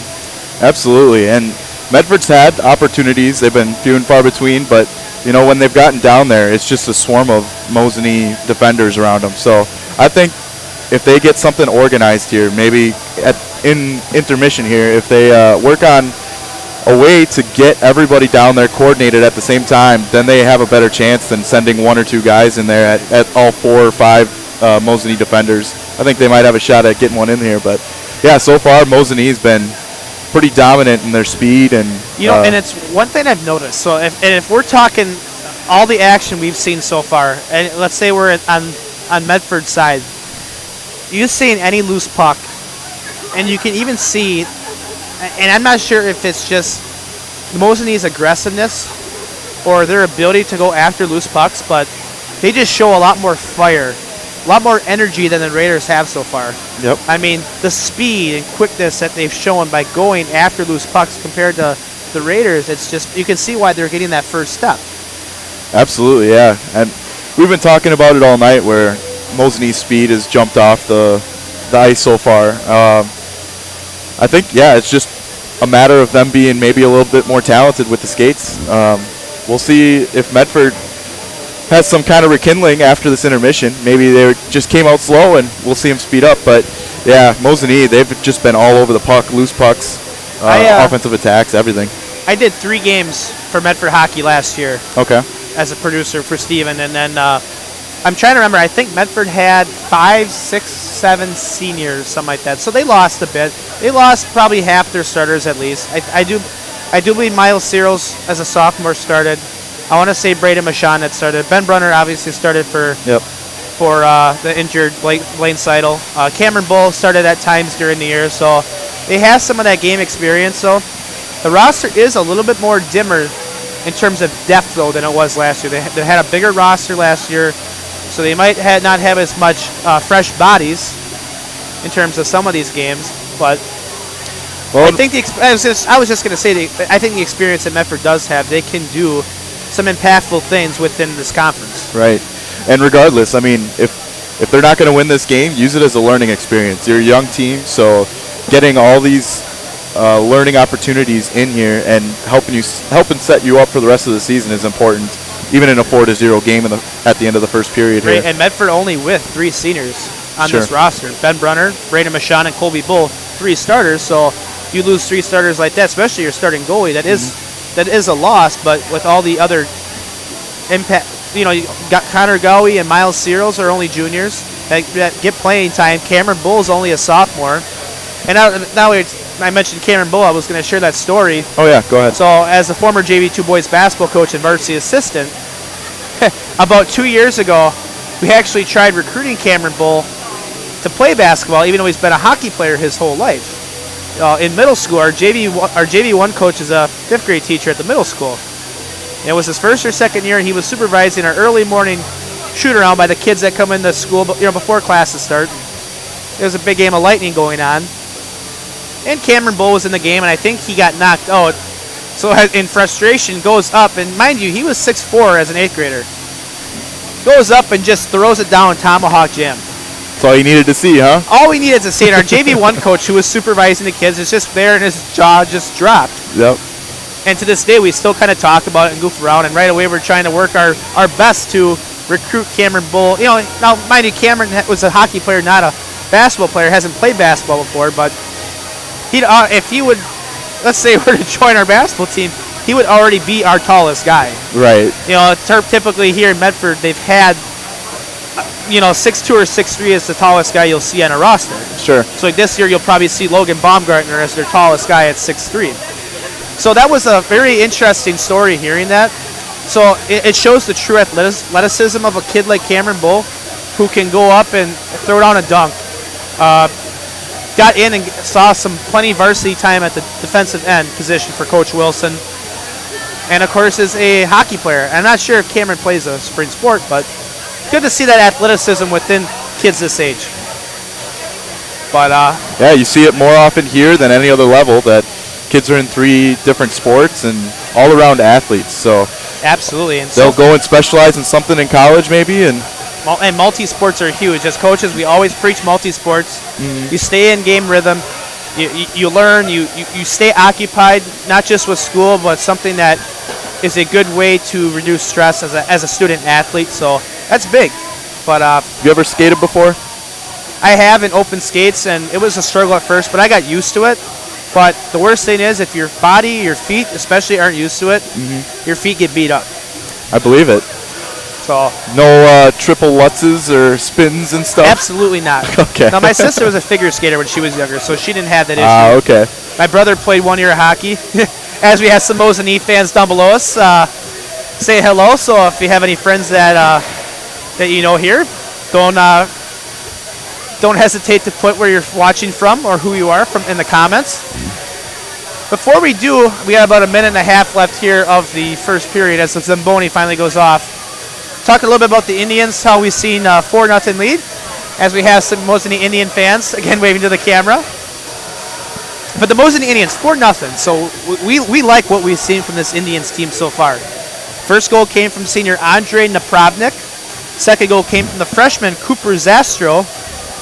Absolutely, and Medford's had opportunities. They've been few and far between, but when they've gotten down there, it's just a swarm of Mosinee defenders around them. So I think if they get something organized here, maybe in intermission here, if they work on a way to get everybody down there coordinated at the same time, then they have a better chance than sending 1 or 2 guys in there at all 4 or 5 Mosinee defenders. I think they might have a shot at getting one in here, but yeah, so far Mosinee's been pretty dominant in their speed and and it's one thing I've noticed. So if we're talking all the action we've seen so far, and let's say we're on Medford's side, you've seen any loose puck, and you can even see, and I'm not sure if it's just Mosinee's aggressiveness or their ability to go after loose pucks, but they just show a lot more fire, a lot more energy than the Raiders have so far. Yep. The speed and quickness that they've shown by going after loose pucks compared to the Raiders, it's just, you can see why they're getting that first step. Absolutely, yeah. And we've been talking about it all night where Mosinee's speed has jumped off the ice so far. I think, it's just a matter of them being maybe a little bit more talented with the skates. We'll see if Medford has some kind of rekindling after this intermission. Maybe they just came out slow and we'll see them speed up. But yeah, Mosinee, they've just been all over the puck, loose pucks, offensive attacks, everything. I did 3 games for Medford hockey last year. Okay. As a producer for Steven, and then I'm trying to remember, I think Medford had 5, 6, 7 seniors, something like that. So they lost a bit. They lost probably half their starters at least. I do believe Miles Searles as a sophomore started. I want to say Braden Michon had started. Ben Brunner obviously started for the injured Blaine Seidel. Cameron Bull started at times during the year, so they have some of that game experience. So the roster is a little bit more dimmer in terms of depth, though, than it was last year. They had a bigger roster last year, so they might not have as much fresh bodies in terms of some of these games. But I think I was just going to say, I think the experience that Medford does have, they can do some impactful things within this conference. Right. And regardless, if they're not going to win this game, use it as a learning experience. You're a young team, so getting all these learning opportunities in here and helping set you up for the rest of the season is important, even in a 4-0 game at the end of the first period here. And Medford only with 3 seniors on this roster. Ben Brunner, Braden Michon, and Colby Bull, 3 starters. So you lose 3 starters like that, especially your starting goalie. That is a loss, but with all the other impact, you got Connor Gowie and Miles Searles are only juniors that get playing time. Cameron Bull's only a sophomore. And now I mentioned Cameron Bull, I was going to share that story. Oh, yeah, go ahead. So as a former JV2 boys basketball coach and varsity assistant, about 2 years ago, we actually tried recruiting Cameron Bull to play basketball, even though he's been a hockey player his whole life. In middle school, our JV1 coach is a 5th grade teacher at the middle school. And it was his first or second year, and he was supervising our early morning shoot-around by the kids that come into school before classes start. There was a big game of lightning going on. And Cameron Bull was in the game, and I think he got knocked out. So in frustration, goes up, and mind you, he was 6'4" as an 8th grader. Goes up and just throws it down Tomahawk Jam. That's all you needed to see, huh? All we needed to see, and our JV1 coach who was supervising the kids is just there and his jaw just dropped. Yep. And to this day, we still kind of talk about it and goof around, and right away we're trying to work our best to recruit Cameron Bull. You know, now, mind you, Cameron was a hockey player, not a basketball player, hasn't played basketball before, but if he would, let's say, were to join our basketball team, he would already be our tallest guy. Right. You know, typically here in Medford, they've had, 6'2 or 6'3 is the tallest guy you'll see on a roster. Sure. So like this year, you'll probably see Logan Baumgartner as their tallest guy at 6'3. So that was a very interesting story hearing that. So it shows the true athleticism of a kid like Cameron Bull, who can go up and throw down a dunk. Got in and saw plenty varsity time at the defensive end position for Coach Wilson. And of course is a hockey player. I'm not sure if Cameron plays a spring sport, but good to see that athleticism within kids this age. But yeah, you see it more often here than any other level, that kids are in 3 different sports and all around athletes. So absolutely, and they'll go and specialize in something in college maybe, and multi-sports are huge. As coaches, we always preach multi-sports. Mm-hmm. You stay in game rhythm. You learn. You stay occupied, not just with school, but something that is a good way to reduce stress as a student athlete. So that's big. But you ever skated before? I have in open skates, and it was a struggle at first, but I got used to it. But the worst thing is if your body, your feet especially, aren't used to it, your feet get beat up. I believe it. So no triple lutzes or spins and stuff? Absolutely not. Okay. Now, my sister was a figure skater when she was younger, so she didn't have that issue. Okay. My brother played 1 year of hockey. As we have some Mosinee fans down below us, say hello. So if you have any friends that you know here, don't hesitate to put where you're watching from or who you are from in the comments. Before we do, we got about a minute and a half left here of the first period as the Zamboni finally goes off. Talk a little bit about the Indians, how we've seen 4-0 lead, as we have some Mosinee Indian fans, again waving to the camera. But the Mosinee Indians, 4-0, so we like what we've seen from this Indians team so far. First goal came from senior Andre Napravnik. Second goal came from the freshman Cooper Zastro.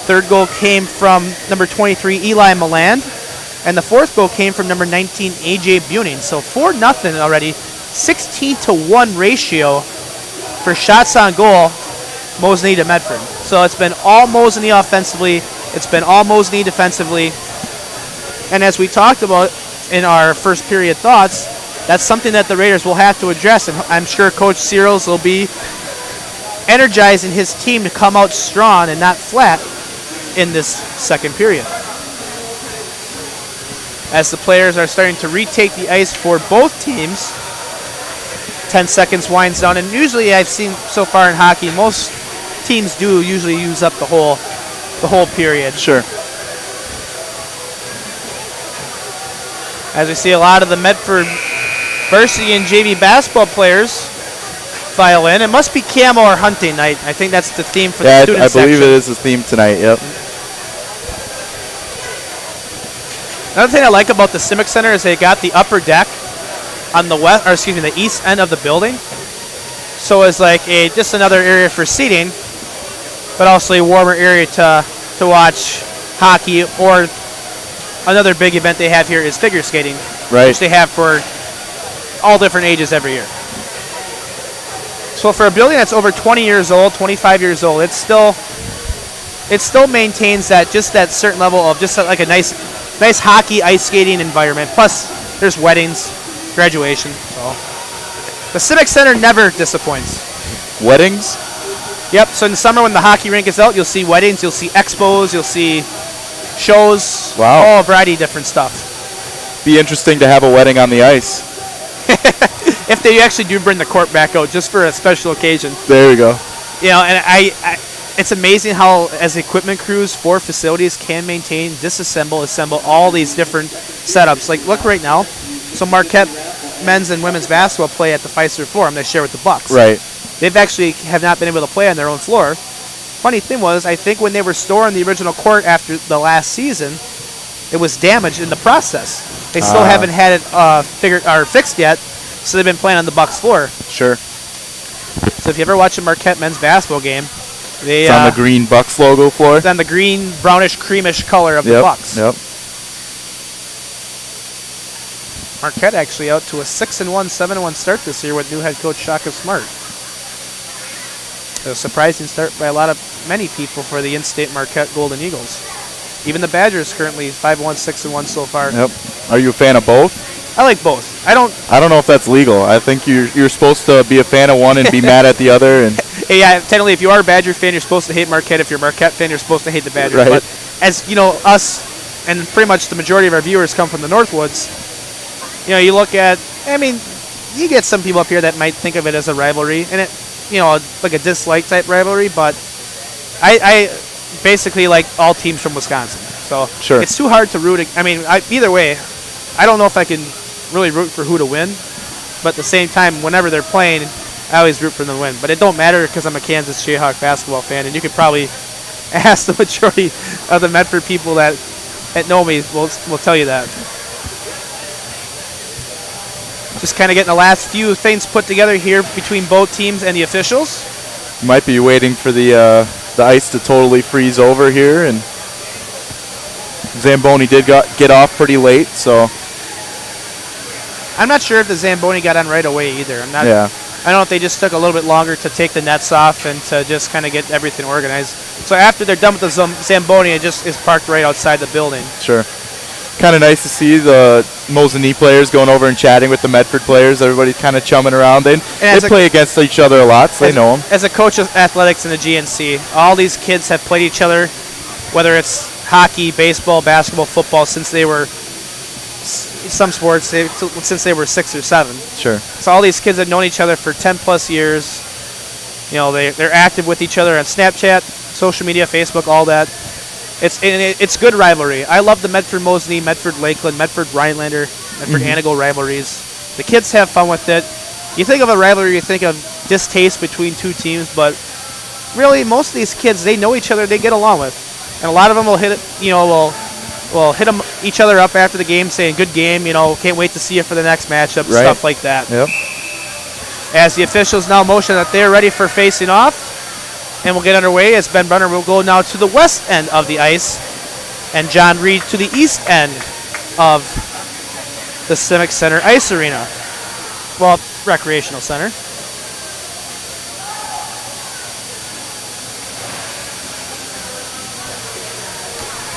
Third goal came from number 23, Eli Milland. And the fourth goal came from number 19, AJ Buning. So 4-0 already. 16-1 ratio for shots on goal, Mosinee to Medford. So it's been all Mosinee offensively. It's been all Mosinee defensively. And as we talked about in our first period thoughts, that's something that the Raiders will have to address. And I'm sure Coach Searles will be energizing his team to come out strong and not flat in this second period. As the players are starting to retake the ice for both teams, 10 seconds winds down, and usually I've seen so far in hockey, most teams do usually use up the whole period. Sure. As we see a lot of the Medford varsity and JV basketball players file in. It must be camo or hunting night. I think that's the theme for the student section. I believe it is the theme tonight, yep. Another thing I like about the Civic Center is they got the upper deck on the the east end of the building. So it's like just another area for seating, but also a warmer area to watch hockey, or another big event they have here is figure skating, right, which they have for all different ages every year. So for a building that's over 20 years old, 25 years old, it still maintains that certain level of just like a nice hockey ice skating environment. Plus, there's weddings, graduation. So the Civic Center never disappoints. Weddings? Yep. So in the summer when the hockey rink is out, you'll see weddings, you'll see expos, you'll see shows. Wow. All a variety of different stuff. Be interesting to have a wedding on the ice. If they actually do bring the court back out just for a special occasion. There we go. You know, and it's amazing how, as equipment crews for facilities, can maintain, disassemble, assemble all these different setups. Like, look right now. So Marquette men's and women's basketball play at the Fiserv Forum. They share with the Bucks. Right. They've actually have not been able to play on their own floor. Funny thing was, I think when they were storing the original court after the last season, it was damaged in the process. They still haven't had it fixed yet, so they've been playing on the Bucks floor. Sure. So if you ever watch a Marquette men's basketball game, They, It's on the green Bucks logo floor. It's on the green, brownish, creamish color of the Bucks. Yep. Marquette actually out to a 6-1, 7-1 start this year with new head coach Shaka Smart. A surprising start by many people for the in-state Marquette Golden Eagles. Even the Badgers currently 5-1, 6-1 so far. Yep. Are you a fan of both? I like both. I don't know if that's legal. I think you're supposed to be a fan of one and be mad at the other. And Hey, yeah, technically, if you are a Badger fan, you're supposed to hate Marquette. If you're a Marquette fan, you're supposed to hate the Badgers. Right. But as you know, us and pretty much the majority of our viewers come from the Northwoods. You know, you look at, I mean, you get some people up here that might think of it as a rivalry, and it, you know, like a dislike type rivalry. But I basically like all teams from Wisconsin, so Sure. it's too hard to root. I mean, either way, I don't know if I can really root for who to win, but at the same time, whenever they're playing, I always root for them to win. But it don't matter because I'm a Kansas Jayhawk basketball fan, and you could probably ask the majority of the Medford people that know me will tell you that. Just kind of getting the last few things put together here between both teams and the officials. might be waiting for the ice to totally freeze over here, and Zamboni did get off pretty late, so I'm not sure if the Zamboni got on right away either. I'm not. yeah. I don't know if they just took a little bit longer to take the nets off and to just kind of get everything organized. So after they're done with the Zamboni, it just is parked right outside the building. Sure. Kind of nice to see the Mosinee players going over and chatting with the Medford players. Everybody kind of chumming around. They play against each other a lot, so they know them. As a coach of athletics in the GNC, all these kids have played each other, whether it's hockey, baseball, basketball, football, since they were some sports, since they were 6 or 7. Sure. So all these kids have known each other for 10 plus years. You know, they're active with each other on Snapchat, social media, Facebook, all that. It's good rivalry. I love the Medford Mosinee, Medford Lakeland, Medford Rhinelander, Medford Anago rivalries. The kids have fun with it. You think of a rivalry, you think of distaste between two teams, but really most of these kids, they know each other, they get along with. And a lot of them will hit each other up after the game saying, good game, you know, can't wait to see you for the next matchup, Right. stuff like that. Yep. As the officials now motion that they're ready for facing off, and we'll get underway as Ben Brunner will go now to the west end of the ice, and John Reed to the east end of the Civic Center Ice Arena. Well, recreational center.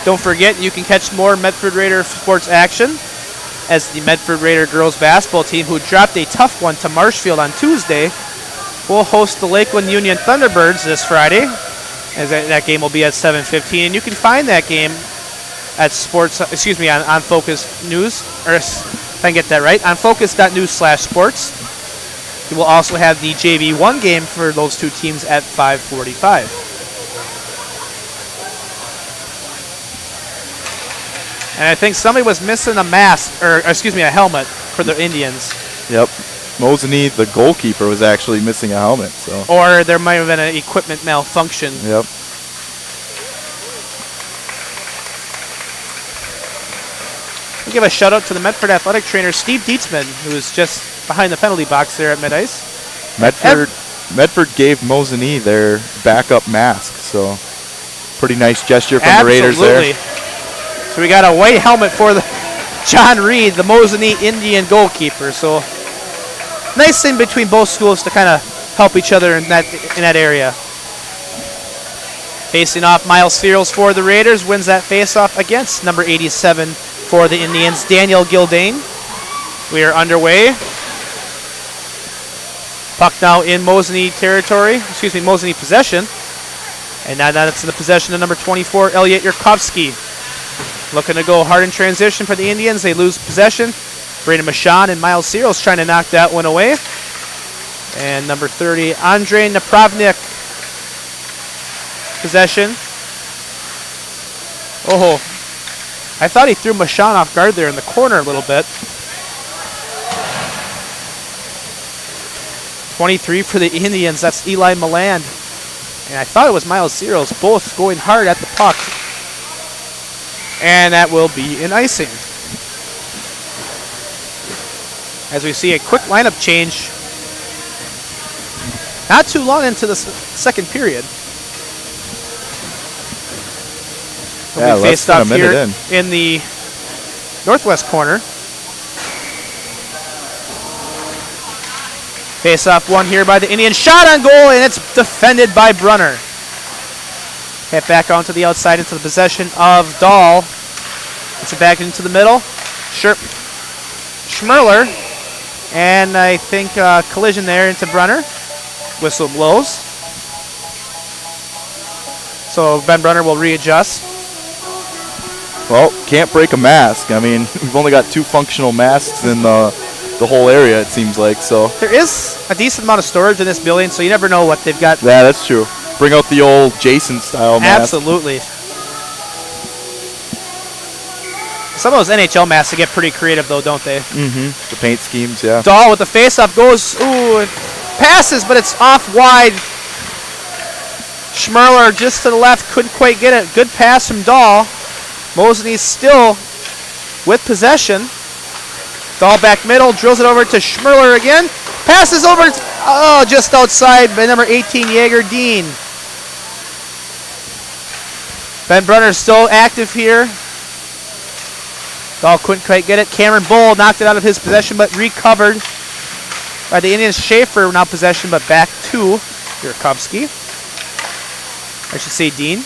Don't forget, you can catch more Medford Raider sports action as the Medford Raider girls basketball team, who dropped a tough one to Marshfield on Tuesday, will host the Lakeland Union Thunderbirds this Friday, as that game will be at 7:15. And you can find that game at on Focus News, or if I can get that right, on focus.news/sports. You will also have the JV1 game for those two teams at 5:45. And I think somebody was missing a mask, a helmet for the Indians. Yep. Mosinee, the goalkeeper, was actually missing a helmet. So. Or there might have been an equipment malfunction. Yep. We'll give a shout out to the Medford athletic trainer Steve Dietzman, who's just behind the penalty box there at mid-ice. Medford gave Mosinee their backup mask, so pretty nice gesture from the Raiders there. So we got a white helmet for the John Reed, the Mosinee Indian goalkeeper. So nice thing between both schools to kind of help each other in that area. Facing off, Miles Searles for the Raiders wins that face-off against number 87 for the Indians, Daniel Gildane. We are underway. Puck now in Mosinee Mosinee possession. And now that's in the possession of number 24, Elliot Yurkovsky. Looking to go hard in transition for the Indians. They lose possession. Braden Michon and Miles Searles trying to knock that one away. And number 30, Andrei Napravnik. Possession. Oh, I thought he threw Michon off guard there in the corner a little bit. 23 for the Indians. That's Eli Milland. And I thought it was Miles Searles, both going hard at the puck. And that will be an icing. As we see a quick lineup change. Not too long into the second period. They'll be less faced than a off minute here in the northwest corner. Face-off one here by the Indians. Shot on goal, and it's defended by Brunner. Hit back onto the outside into the possession of Dahl. It's it back into the middle. Schmerler. And I think collision there into Brunner. Whistle blows. So Ben Brunner will readjust. Well, can't break a mask. I mean, we've only got 2 functional masks in the whole area, it seems like. So There is a decent amount of storage in this building, so you never know what they've got. yeah, that's true. Bring out the old Jason style mask. Absolutely. Some of those NHL masks get pretty creative, though, don't they? Mm-hmm. The paint schemes, yeah. Dahl with the face-off goes, ooh, it passes, but it's off wide. Schmerler just to the left, couldn't quite get it. Good pass from Dahl. Mosinee still with possession. Dahl back middle, drills it over to Schmerler again. Passes over, just outside by number 18, Jaeger Dean. Ben Brunner still active here. Dahl couldn't quite get it. Cameron Bull knocked it out of his possession, but recovered by the Indians. Schaefer now possession, but back to Yurkovsky. I should say Dean.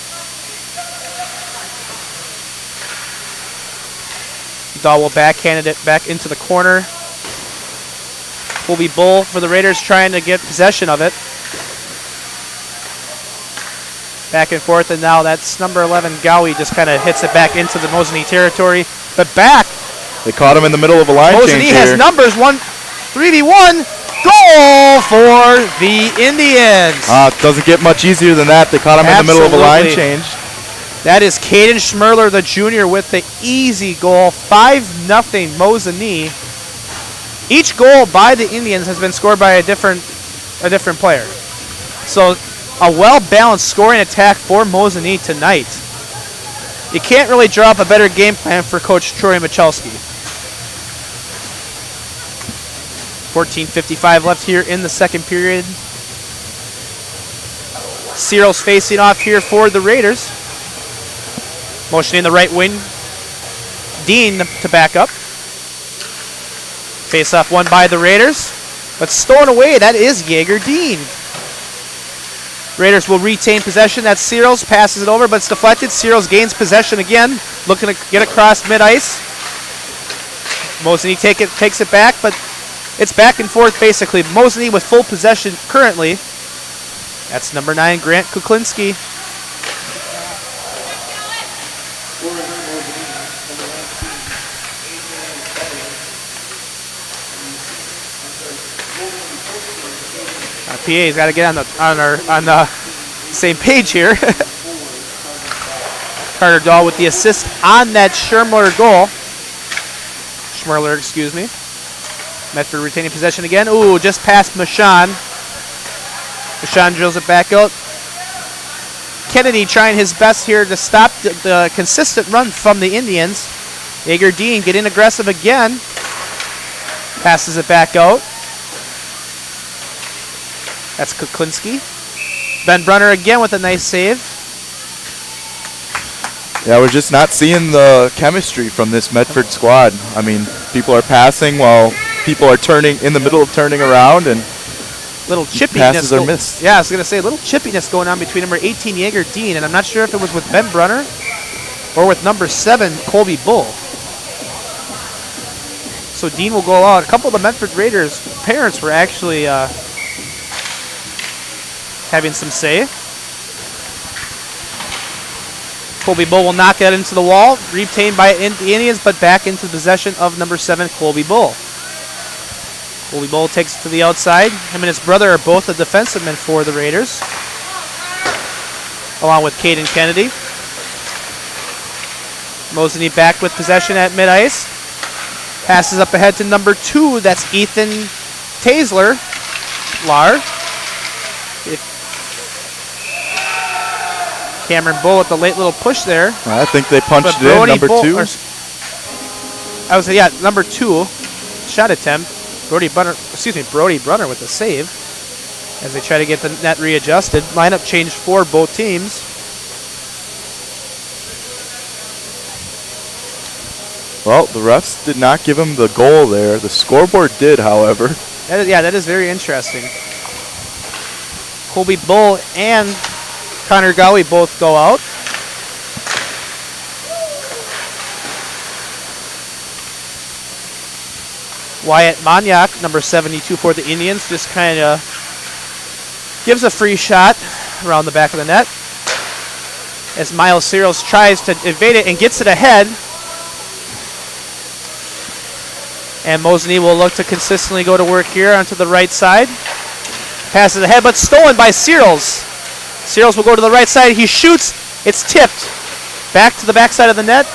Dahl will backhand it back into the corner. Will be Bull for the Raiders trying to get possession of it. Back and forth, and now that's number 11, Gowie, just kind of hits it back into the Mosinee territory. But back. They caught him in the middle of a line change Mosinee here. has numbers, 3v1. Goal for the Indians. Doesn't get much easier than that. They caught him in the middle of a line change. That is Caden Schmerler, the junior, with the easy goal. 5-0 Mosinee. Each goal by the Indians has been scored by a different player. So a well-balanced scoring attack for Mosinee tonight. You can't really draw up a better game plan for Coach Troy Michalski. 14:55 left here in the second period. Cyril's facing off here for the Raiders. Motion in the right wing. Dean to back up. Face-off won by the Raiders. But stolen away, that is Jaeger Dean. Raiders will retain possession. That's Cyril's. Passes it over, but it's deflected. Cyril's gains possession again. Looking to get across mid-ice. Mosinee takes it back, but it's back and forth basically. Mosinee with full possession currently. That's number 9, Grant Kuklinski. Our PA's got to get on the same page here. Carter Dahl with the assist on that Schmerler goal. Schmerler, excuse me. Medford retaining possession again. Ooh, just past Michon. Michon drills it back out. Kennedy trying his best here to stop the consistent run from the Indians. Jaeger Dean getting aggressive again. Passes it back out. That's Kuklinski. Ben Brunner again with a nice save. Yeah, we're just not seeing the chemistry from this Medford squad. I mean, people are passing while people are turning in the middle of turning around, and little chippiness. Passes are missed. Yeah, I was going to say a little chippiness going on between number 18, Jaeger Dean, and I'm not sure if it was with Ben Brunner or with number 7, Colby Bull. So Dean will go out. A couple of the Medford Raiders' parents were actually having some say. Colby Bull will knock that into the wall, retained by the Indians, but back into possession of number 7, Colby Bull. Colby Bull takes it to the outside. Him and his brother are both the defensivemen for the Raiders, along with Caden Kennedy. Mosinee back with possession at mid-ice. Passes up ahead to number 2. That's Ethan Taisler. Cameron Bull with the late little push there. I think they punched it in, number 2. Number 2 shot attempt. Brody Brunner with the save as they try to get the net readjusted. Lineup changed for both teams. Well, the refs did not give him the goal there. The scoreboard did, however. That is very interesting. Colby Bull and Connor Gowie both go out. Wyatt Maniak, number 72 for the Indians, just kind of gives a free shot around the back of the net. As Miles Searles tries to evade it and gets it ahead. And Mosinee will look to consistently go to work here onto the right side. Passes ahead, but stolen by Searles. Searles will go to the right side. He shoots. It's tipped. Back to the backside of the net.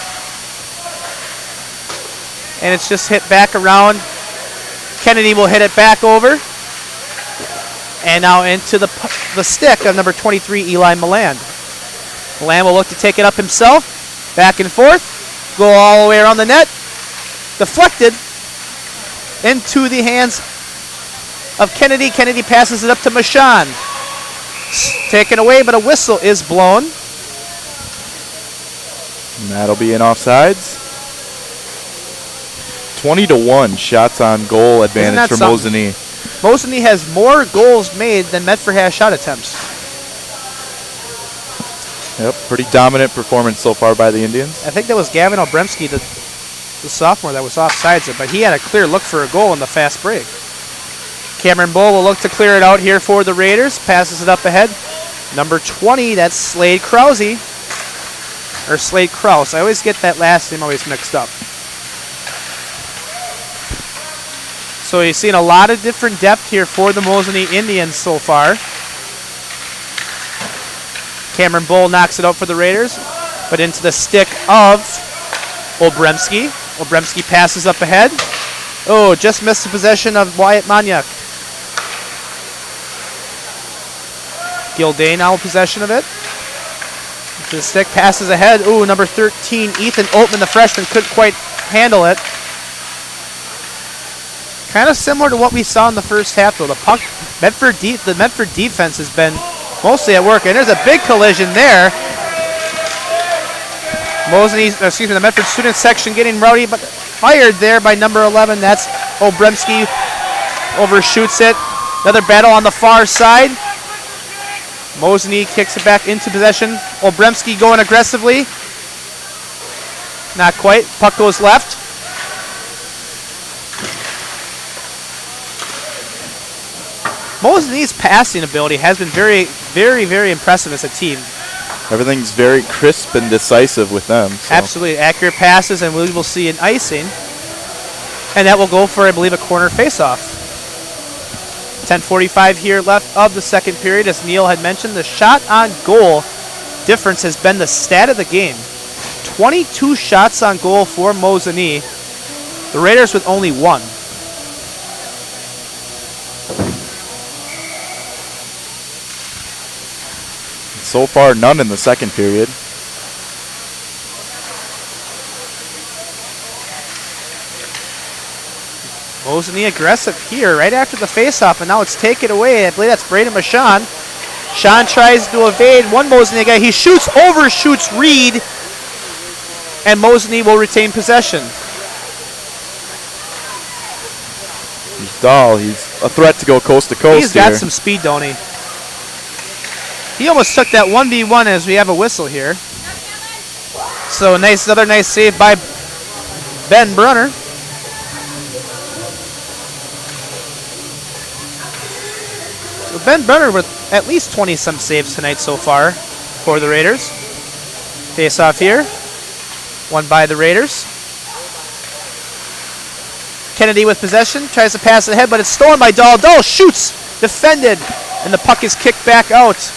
And it's just hit back around. Kennedy will hit it back over. And now into the stick of number 23, Eli Milland. Milland will look to take it up himself. Back and forth. Go all the way around the net. Deflected into the hands of Kennedy. Kennedy passes it up to Mashan. Taken away, but a whistle is blown. And that'll be an offsides. 20-1 shots on goal advantage for Mosinee. Mosinee has more goals made than Medford has shot attempts. Yep, pretty dominant performance so far by the Indians. I think that was Gavin Obremski, the sophomore, that was offsides it, but he had a clear look for a goal in the fast break. Cameron Bull will look to clear it out here for the Raiders. Passes it up ahead. Number 20, that's Slade Krause. Or Slade Krause. I always get that last name always mixed up. So you've seen a lot of different depth here for the Mosinee Indians so far. Cameron Bull knocks it out for the Raiders, but into the stick of Obremski. Obremski passes up ahead. Oh, just missed the possession of Wyatt Maniak. Gilday now in possession of it. The stick passes ahead. Ooh, number 13, Ethan Oatman, the freshman, couldn't quite handle it. Kind of similar to what we saw in the first half, though. The Medford defense has been mostly at work, and there's a big collision there. The Medford student section getting rowdy, but fired there by number 11. That's Obremski. Overshoots it. Another battle on the far side. Mosinee kicks it back into possession. Obremski going aggressively. Not quite. Puck goes left. Mosinee's passing ability has been very, very, very impressive as a team. Everything's very crisp and decisive with them. So. Absolutely. Accurate passes, and we will see an icing. And that will go for, I believe, a corner faceoff. 10:45 here left of the second period. As Neil had mentioned, the shot on goal difference has been the stat of the game. 22 shots on goal for Mosinee. The Raiders with only one. So far, none in the second period. Mosinee aggressive here right after the faceoff, and now it's taken away. I believe that's Braden Mashan. Sean tries to evade one Mosinee guy. He shoots, overshoots Reed, and Mosinee will retain possession. Dahl, he's a threat to go coast to coast. He's got some speed, don't he? He almost took that 1v1 as we have a whistle here. So another nice save by Ben Brunner. So Ben Brunner with at least 20-some saves tonight so far for the Raiders. Face off here. Won by the Raiders. Kennedy with possession. Tries to pass it ahead, but it's stolen by Dahl. Dahl shoots. Defended. And the puck is kicked back out.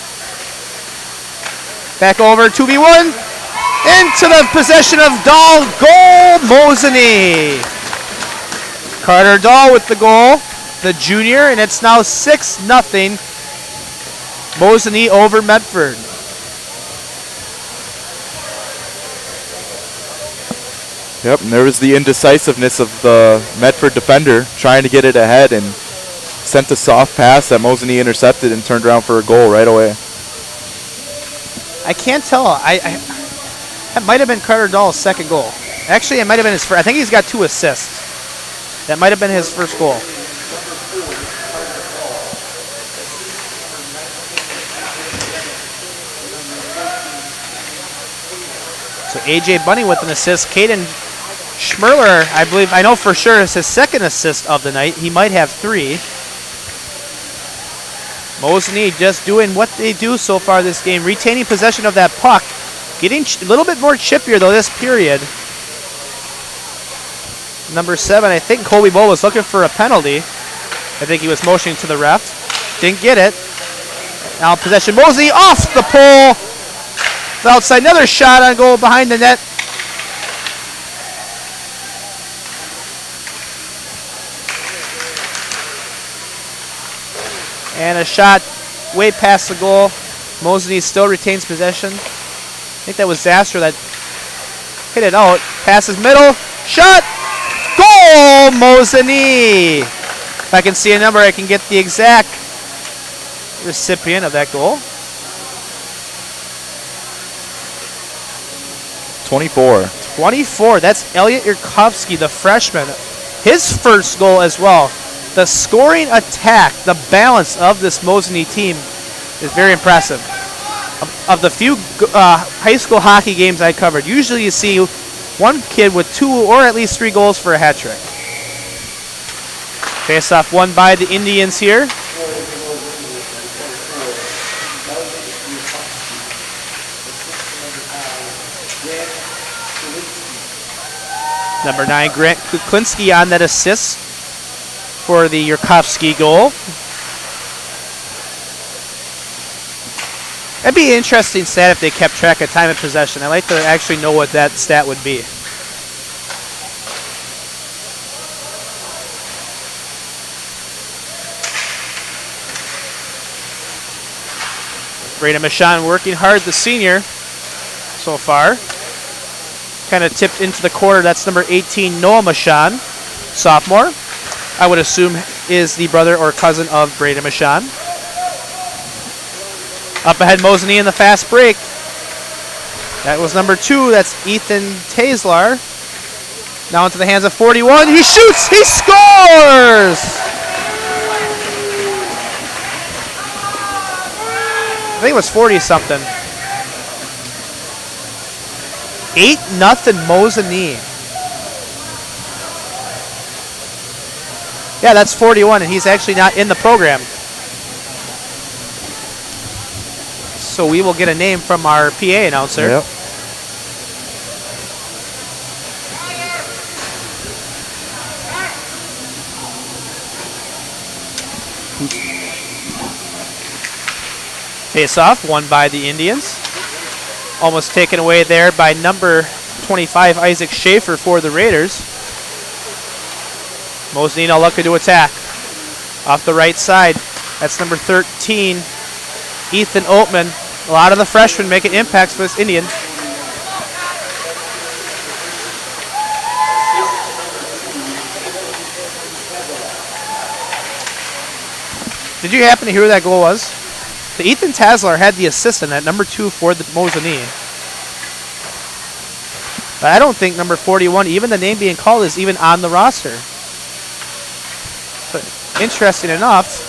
Back over, 2v1. Into the possession of Dahl. Goal, Mosinee. Carter Dahl with the goal, the junior, and it's now 6-0. Mosinee over Medford. Yep, and there was the indecisiveness of the Medford defender trying to get it ahead and sent a soft pass that Mosinee intercepted and turned around for a goal right away. I can't tell. That might have been Carter Dahl's second goal. Actually, it might have been his first. I think he's got 2 assists. That might have been his first goal. So A.J. Bunny with an assist. Caden Schmerler, I know for sure, is his second assist of the night. He might have 3. Mosinee just doing what they do so far this game, retaining possession of that puck. Getting a little bit more chippier, though, this period. Number 7, I think Colby Bull was looking for a penalty. I think he was motioning to the ref. Didn't get it. Now possession. Mosinee off the pole. The outside. Another shot on goal behind the net. And a shot way past the goal. Mosinee still retains possession. I think that was Zastra that hit it out. Passes middle. Shot. Goal, Mosinee. If I can see a number, I can get the exact recipient of that goal. 24. 24. That's Elliot Yurkovsky, the freshman. His first goal as well. The scoring attack, the balance of this Mosinee team is very impressive. Of the few high school hockey games I covered, usually you see one kid with 2 or at least 3 goals for a hat trick. Face-off won by the Indians here. Number 9, Grant Kuklinski on that assist for the Yurkovsky goal. That'd be an interesting stat if they kept track of time of possession. I'd like to actually know what that stat would be. Braden Michon working hard, the senior, so far. Kind of tipped into the corner. That's number 18, Noah Michon, sophomore. I would assume is the brother or cousin of Braden Michon. Up ahead, Mosinee in the fast break. That was number 2. That's Ethan Taslar. Now into the hands of 41. He shoots. He scores! I think it was 40-something. 8-0 Mosinee. Yeah, that's 41, and he's actually not in the program. So we will get a name from our PA announcer. Yep. Face-off won by the Indians. Almost taken away there by number 25, Isaac Schaefer for the Raiders. Mosinee now looking to attack. Off the right side, that's number 13, Ethan Oatman. A lot of the freshmen making impacts for this Indian. Did you happen to hear who that goal was? The Ethan Taslar had the assist in that, number 2 for the Mosinee. But I don't think number 41, even the name being called, is even on the roster. But interesting enough,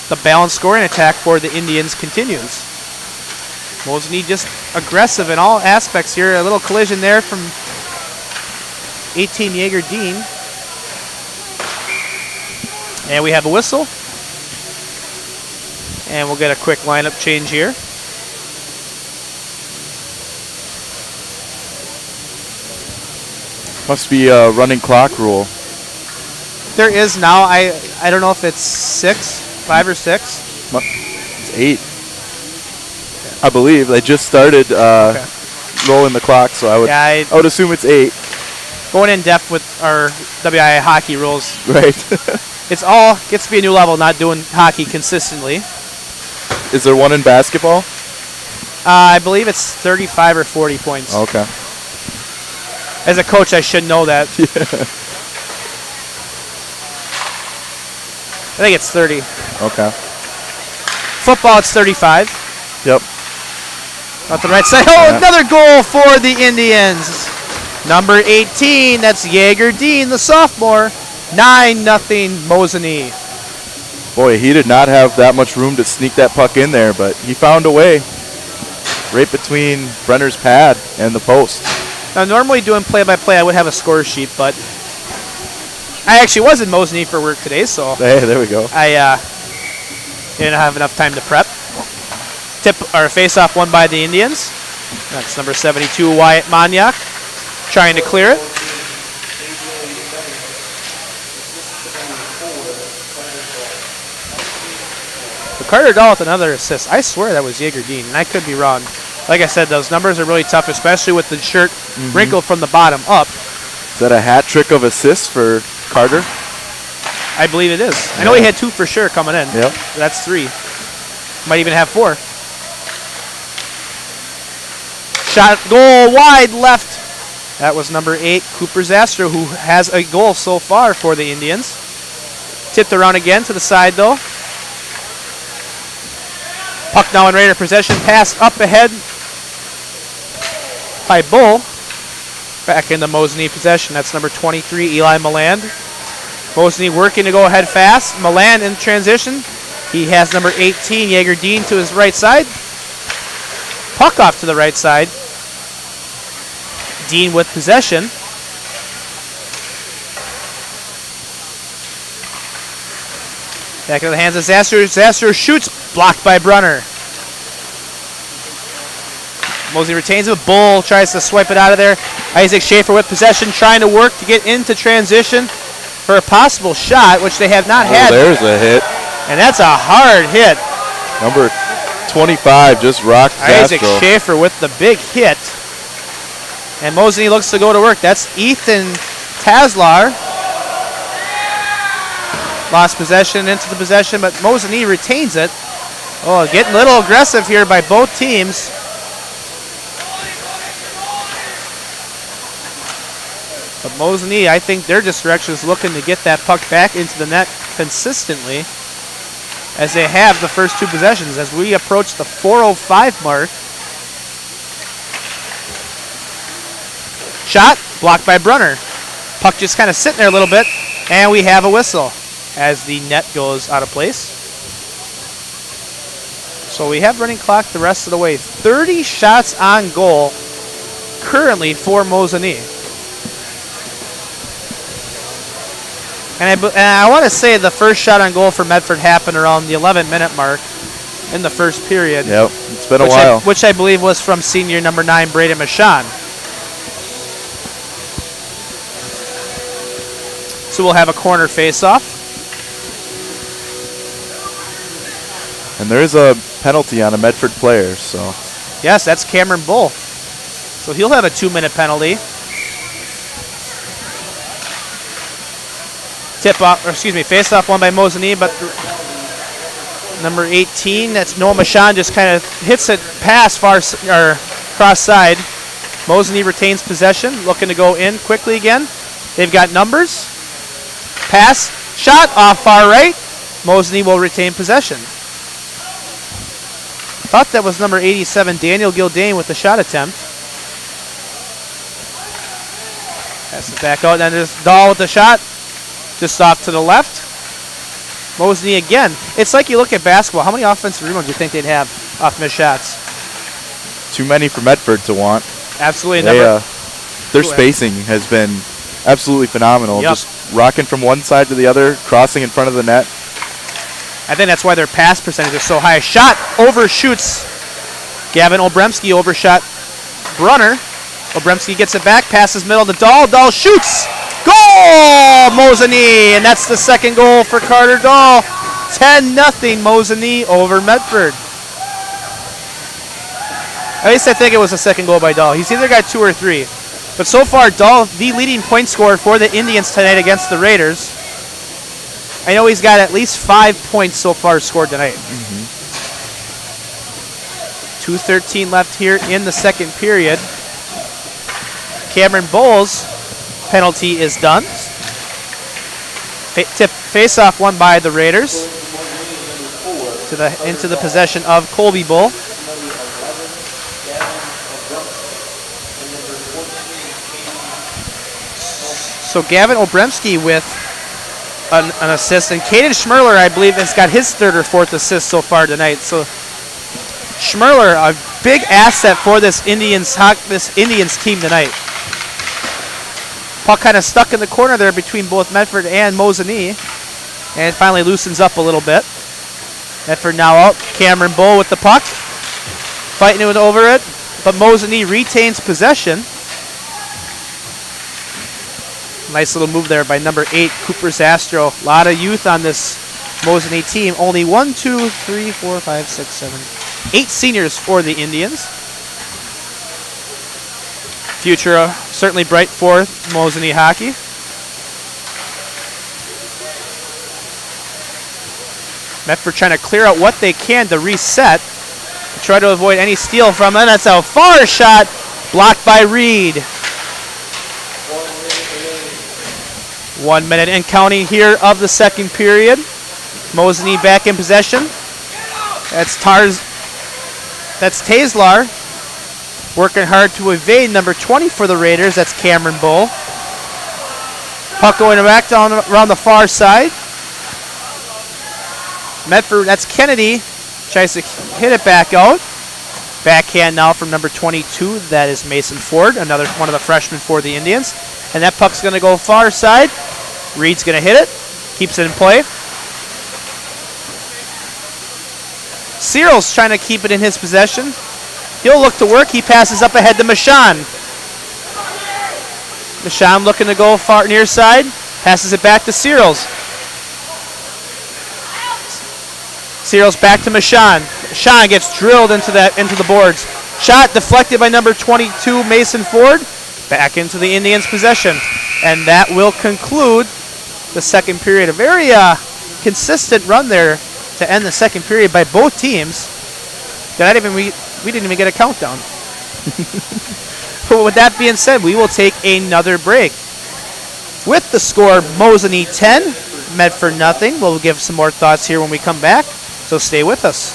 the balanced scoring attack for the Indians continues. Mosinee just aggressive in all aspects here. A little collision there from 18 Jaeger Dean. And we have a whistle. And we'll get a quick lineup change here. Must be a running clock rule. There is now. I don't know if it's 5 or 6. It's 8. I believe they just started rolling the clock, so I would assume it's 8. Going in depth with our WIA hockey rules. Right. It's all gets to be a new level, not doing hockey consistently. Is there one in basketball? I believe it's 35 or 40 points. Okay. As a coach, I should know that. Yeah. I think it's 30. Okay. Football, it's 35. Yep. Off the right side. Oh, another goal for the Indians. Number 18, that's Jaeger Dean, the sophomore. 9-0 Mosinee. Boy, he did not have that much room to sneak that puck in there, but he found a way right between Brenner's pad and the post. Now, normally doing play-by-play, I would have a score sheet, but I actually was in Mosinee for work today, so Hey, there we go. I didn't have enough time to prep. Face-off won by the Indians. That's number 72, Wyatt Monyak, trying to clear it. Carter Dahl with another assist. I swear that was Jaeger Dean, and I could be wrong. Like I said, those numbers are really tough, especially with the shirt wrinkled from the bottom up. Is that a hat trick of assists for Carter? I believe it is. I know he had 2 for sure coming in. Yep. That's 3. Might even have 4. Shot goal wide left. That was number 8, Cooper Zastrow, who has a goal so far for the Indians. Tipped around again to the side, though. Puck now in Raider possession. Pass up ahead by Bull. Back into Mosinee possession. That's number 23, Eli Milland. Mosinee working to go ahead fast. Milland in transition. He has number 18, Jaeger Dean, to his right side. Puck off to the right side. Dean with possession. Back into the hands of Zastrow. Zastrow shoots, blocked by Brunner. Mosinee retains it. Bull tries to swipe it out of there. Isaac Schaefer with possession, trying to work to get into transition for a possible shot, which they have not had. There's a hit. And that's a hard hit. Number 25 just rocked Isaac Zastrow. Schaefer with the big hit. And Mosinee looks to go to work. That's Ethan Taslar. Lost possession into the possession, but Mosinee retains it. Oh, getting a little aggressive here by both teams. But Mosinee, I think their direction is looking to get that puck back into the net consistently, as they have the first 2 possessions. As we approach the 4:05 mark. Shot, blocked by Brunner. Puck just kind of sitting there a little bit, and we have a whistle as the net goes out of place. So we have running clock the rest of the way. 30 shots on goal currently for Mosinee. And I want to say the first shot on goal for Medford happened around the 11-minute mark in the first period. Yep, it's been a while. Which I believe was from senior number 9, Braden Michon. So we'll have a corner face-off. And there is a penalty on a Medford player, so. Yes, that's Cameron Bull. So he'll have a 2-minute penalty. Face-off won by Mosinee, but number 18, that's Noah Michon, just kind of hits it past cross side. Mosinee retains possession, looking to go in quickly again. They've got numbers. Pass, shot off far right. Mosinee will retain possession. Thought that was number 87, Daniel Gildane, with the shot attempt. Pass it back out, and then there's Dahl with the shot. Just off to the left. Mosinee again. It's like you look at basketball. How many offensive rebounds do you think they'd have off missed shots? Too many for Medford to want. Absolutely. Their spacing has been absolutely phenomenal. Yep. Just rocking from one side to the other, crossing in front of the net. I think that's why their pass percentage is so high. Shot overshoots. Gavin Obremski overshot Brunner. Obremski gets it back, passes middle to Dahl. Dahl shoots. Goal, Mosinee, and that's the second goal for Carter Dahl. 10-0 Mosinee over Medford. At least I think it was the second goal by Dahl. He's either got 2 or 3. But so far, Dahl, the leading point scorer for the Indians tonight against the Raiders. I know he's got at least 5 points so far scored tonight. 2:13 left here in the second period. Cameron Bull's penalty is done. Face-off won by the Raiders. Into the possession of Colby Bull. So Gavin Obremski with an assist, and Caden Schmerler, I believe, has got his third or fourth assist so far tonight. So Schmerler, a big asset for this Indians team tonight. Puck kind of stuck in the corner there between both Medford and Mosinee, and finally loosens up a little bit. Medford now out. Cameron Bull with the puck, fighting it over it, but Mosinee retains possession. Nice little move there by number 8, Cooper Zastro. A lot of youth on this Mosinee team. Only 8 seniors for the Indians. Future certainly bright for Mosinee hockey. Medford trying to clear out what they can to reset. Try to avoid any steal from them. That's a far shot, blocked by Reed. 1 minute and counting here of the second period. Mosinee back in possession. That's Tayslar working hard to evade number 20 for the Raiders. That's Cameron Bull. Puck going back down around the far side. Medford, that's Kennedy. Tries to hit it back out. Backhand now from number 22. That is Mason Ford, another one of the freshmen for the Indians. And that puck's going to go far side. Reed's going to hit it. Keeps it in play. Cyril's trying to keep it in his possession. He'll look to work. He passes up ahead to Michon. Michon looking to go far near side. Passes it back to Cyril's. Cyril's back to Michon. Michon gets drilled into the boards. Shot deflected by number 22, Mason Ford. Back into the Indians' possession. And that will conclude the second period. A very consistent run there to end the second period by both teams. We didn't even get a countdown. But with that being said, we will take another break. With the score, Mosinee 10, Medford nothing. We'll give some more thoughts here when we come back, so stay with us.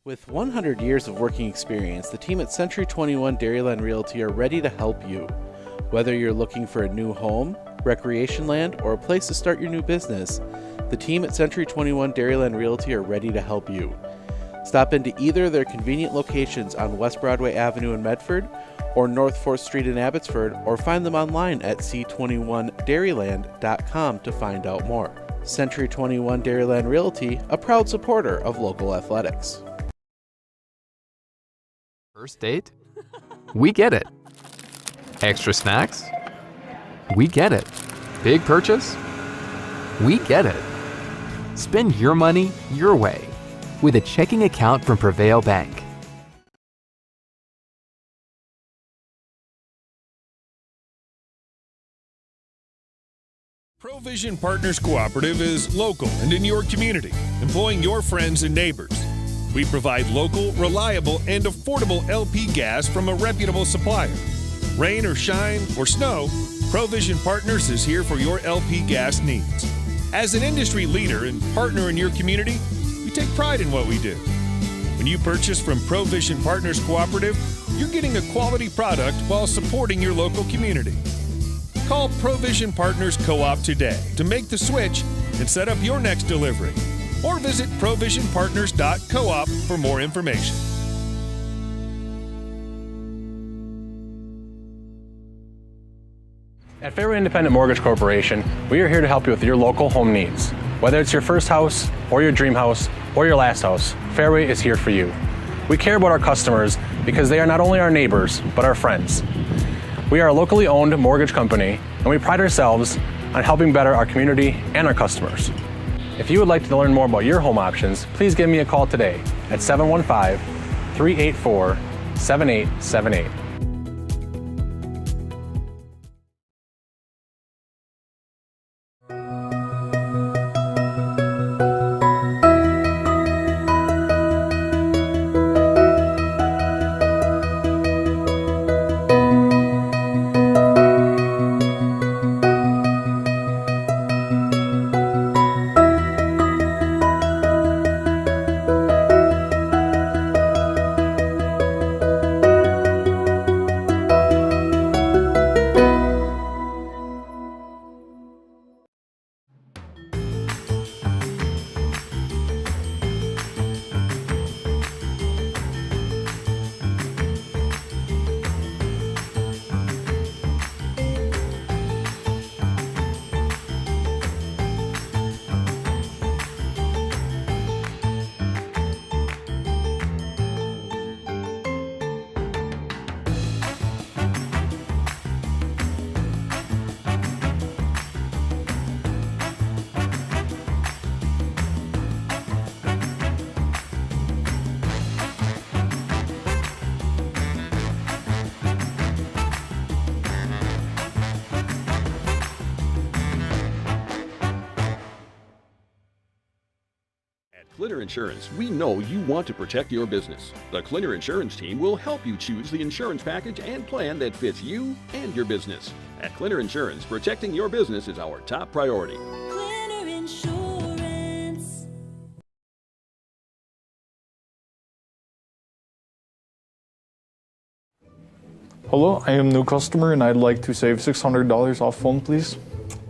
With 100 years of working experience, the team at Century 21 Dairyland Realty are ready to help you. Whether you're looking for a new home, recreation land, or a place to start your new business, the team at Century 21 Dairyland Realty are ready to help you. Stop into either of their convenient locations on West Broadway Avenue in Medford or North 4th Street in Abbotsford, or find them online at c21dairyland.com to find out more. Century 21 Dairyland Realty, a proud supporter of local athletics. First date? We get it. Extra snacks? We get it. Big purchase? We get it. Spend your money your way. with a checking account from Prevail Bank. Provision Partners Cooperative is local and in your community, employing your friends and neighbors. We provide local, reliable, and affordable LP gas from a reputable supplier. Rain or shine or snow, Provision Partners is here for your LP gas needs. As an industry leader and partner in your community, we take pride in what we do. When you purchase from Provision Partners Cooperative, you're getting a quality product while supporting your local community. Call Provision Partners Co-op today to make the switch and set up your next delivery. Or visit provisionpartners.coop for more information. At Fairway Independent Mortgage Corporation, we are here to help you with your local home needs. Whether it's your first house, or your dream house, or your last house, Fairway is here for you. We care about our customers because they are not only our neighbors, but our friends. We are a locally owned mortgage company, and we pride ourselves on helping better our community and our customers. If you would like to learn more about your home options, please give me a call today at 715-384-7878. Clinner Insurance, we know you want to protect your business. The Clinner Insurance team will help you choose the insurance package and plan that fits you and your business. At Clinner Insurance, protecting your business is our top priority. Clinner Insurance. Hello, I am a new customer and I'd like to save $600 off phone, please.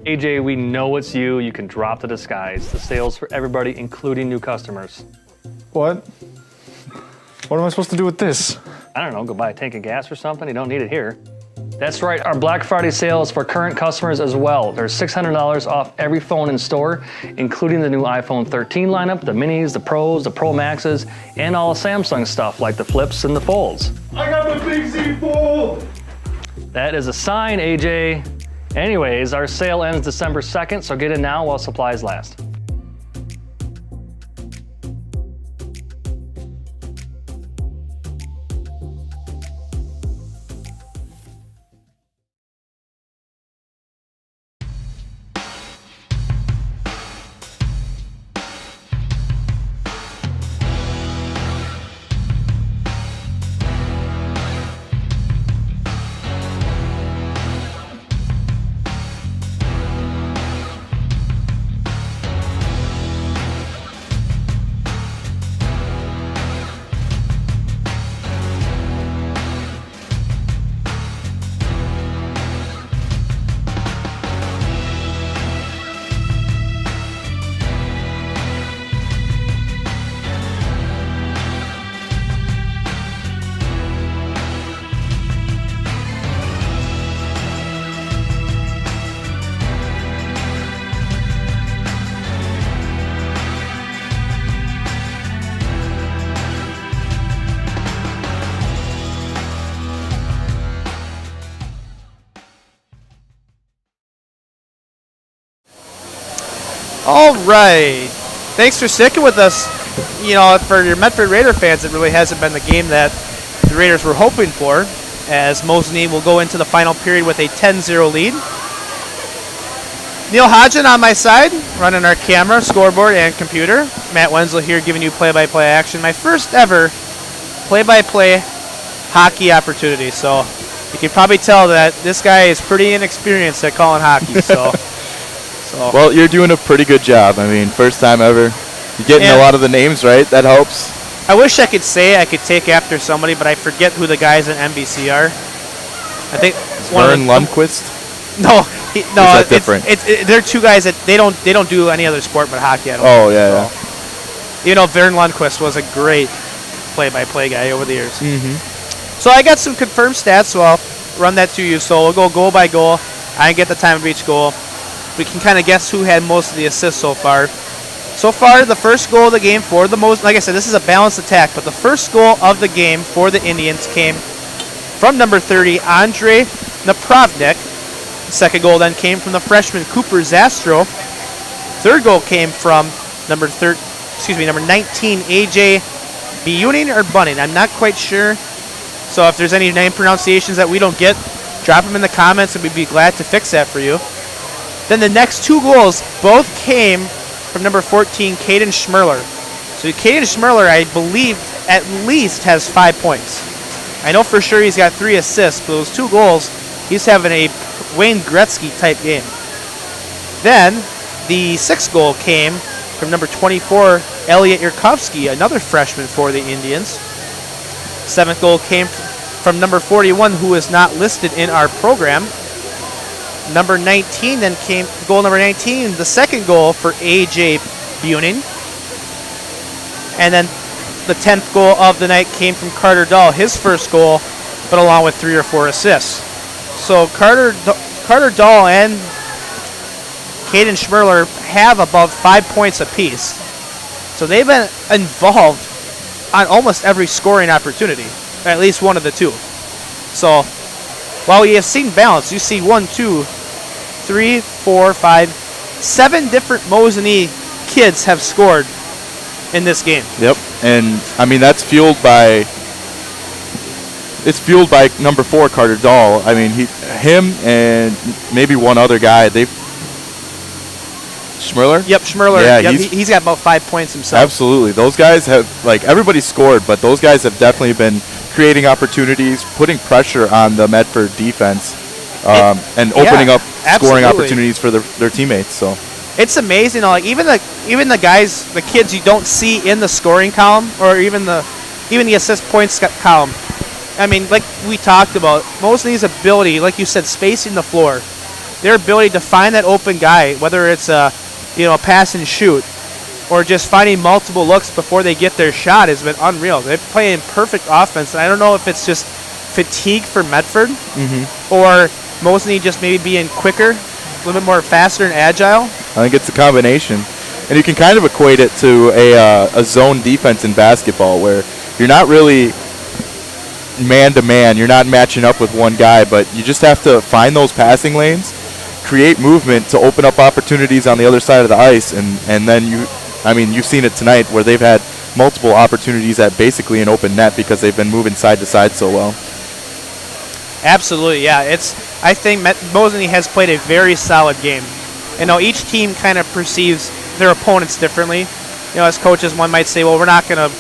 AJ, we know it's you. You can drop the disguise. The sale's for everybody, including new customers. What? What am I supposed to do with this? I don't know, go buy a tank of gas or something. You don't need it here. That's right, our Black Friday sale is for current customers as well. There's $600 off every phone in store, including the new iPhone 13 lineup, the minis, the Pros, the Pro Maxes, and all the Samsung stuff like the Flips and the Folds. I got the Big Z Fold! That is a sign, AJ. Anyways, our sale ends December 2nd, so get in now while supplies last. All right. Thanks for sticking with us for your Medford Raider fans, it really hasn't been the game that the Raiders were hoping for, as Mosinee will go into the final period with a 10-0 lead. Neil Hodgen on my side, running our camera, scoreboard, and computer. Matt Wenzel here giving you play-by-play action. My first ever play-by-play hockey opportunity. So you can probably tell that this guy is pretty inexperienced at calling hockey. So Well, you're doing a pretty good job. I mean, first time ever. You're getting a lot of the names right. That helps. I wish I could say I could take after somebody, but I forget who the guys at NBC are. I think Vern Lundquist. No, it's different. They're two guys that they don't do any other sport but hockey. Yeah. Vern Lundquist was a great play-by-play guy over the years. Mm-hmm. So I got some confirmed stats, so I'll run that to you. So we'll go goal by goal. I get the time of each goal. We can kind of guess who had most of the assists so far. So far, the first goal of the game for the most, like I said, this is a balanced attack, but the first goal of the game for the Indians came from number 30, Andre Napravnik. The second goal then came from the freshman Cooper Zastro. Third goal came from number 19, AJ Bunin or Bunning. I'm not quite sure. So if there's any name pronunciations that we don't get, drop them in the comments and we'd be glad to fix that for you. Then the next two goals both came from number 14, Caden Schmerler. So Caden Schmerler, I believe, at least has 5 points. I know for sure he's got 3 assists, but those 2 goals, he's having a Wayne Gretzky-type game. Then the 6th goal came from number 24, Elliot Yurkovsky, another freshman for the Indians. 7th goal came from number 41, who is not listed in our program. Number 19 then came, goal number 19, the second goal for AJ Bunin. And then the 10th goal of the night came from Carter Dahl, his first goal, but along with 3 or 4 assists. So Carter Dahl and Caden Schmerler have above 5 points apiece. So they've been involved on almost every scoring opportunity, at least one of the two. So while we have seen balance, you see 1, 2, 3, 4, 5, 7 different Mosinee kids have scored in this game. Yep, and I mean that's fueled by number 4, Carter Dahl. I mean him and maybe one other guy. Schmerler? Yep, Schmerler. Yeah, yep, he's got about 5 points himself. Absolutely, those guys have everybody scored, but those guys have definitely been creating opportunities, putting pressure on the Medford defense, and opening up scoring opportunities for their teammates. So it's amazing. Like even the guys, the kids you don't see in the scoring column or even the assist points column. I mean, like we talked about, Mosinee's ability, like you said, spacing the floor, their ability to find that open guy, whether it's a pass and shoot, or just finding multiple looks before they get their shot, has been unreal. They're playing perfect offense, and I don't know if it's just fatigue for Medford or Mosinee just maybe being quicker, a little bit more faster and agile. I think it's a combination, and you can kind of equate it to a zone defense in basketball where you're not really man-to-man. You're not matching up with one guy, but you just have to find those passing lanes, create movement to open up opportunities on the other side of the ice, and then you've seen it tonight where they've had multiple opportunities at basically an open net because they've been moving side to side so well. Absolutely, yeah. I think Mosinee has played a very solid game. Each team kind of perceives their opponents differently. As coaches, one might say, well, we're not going to.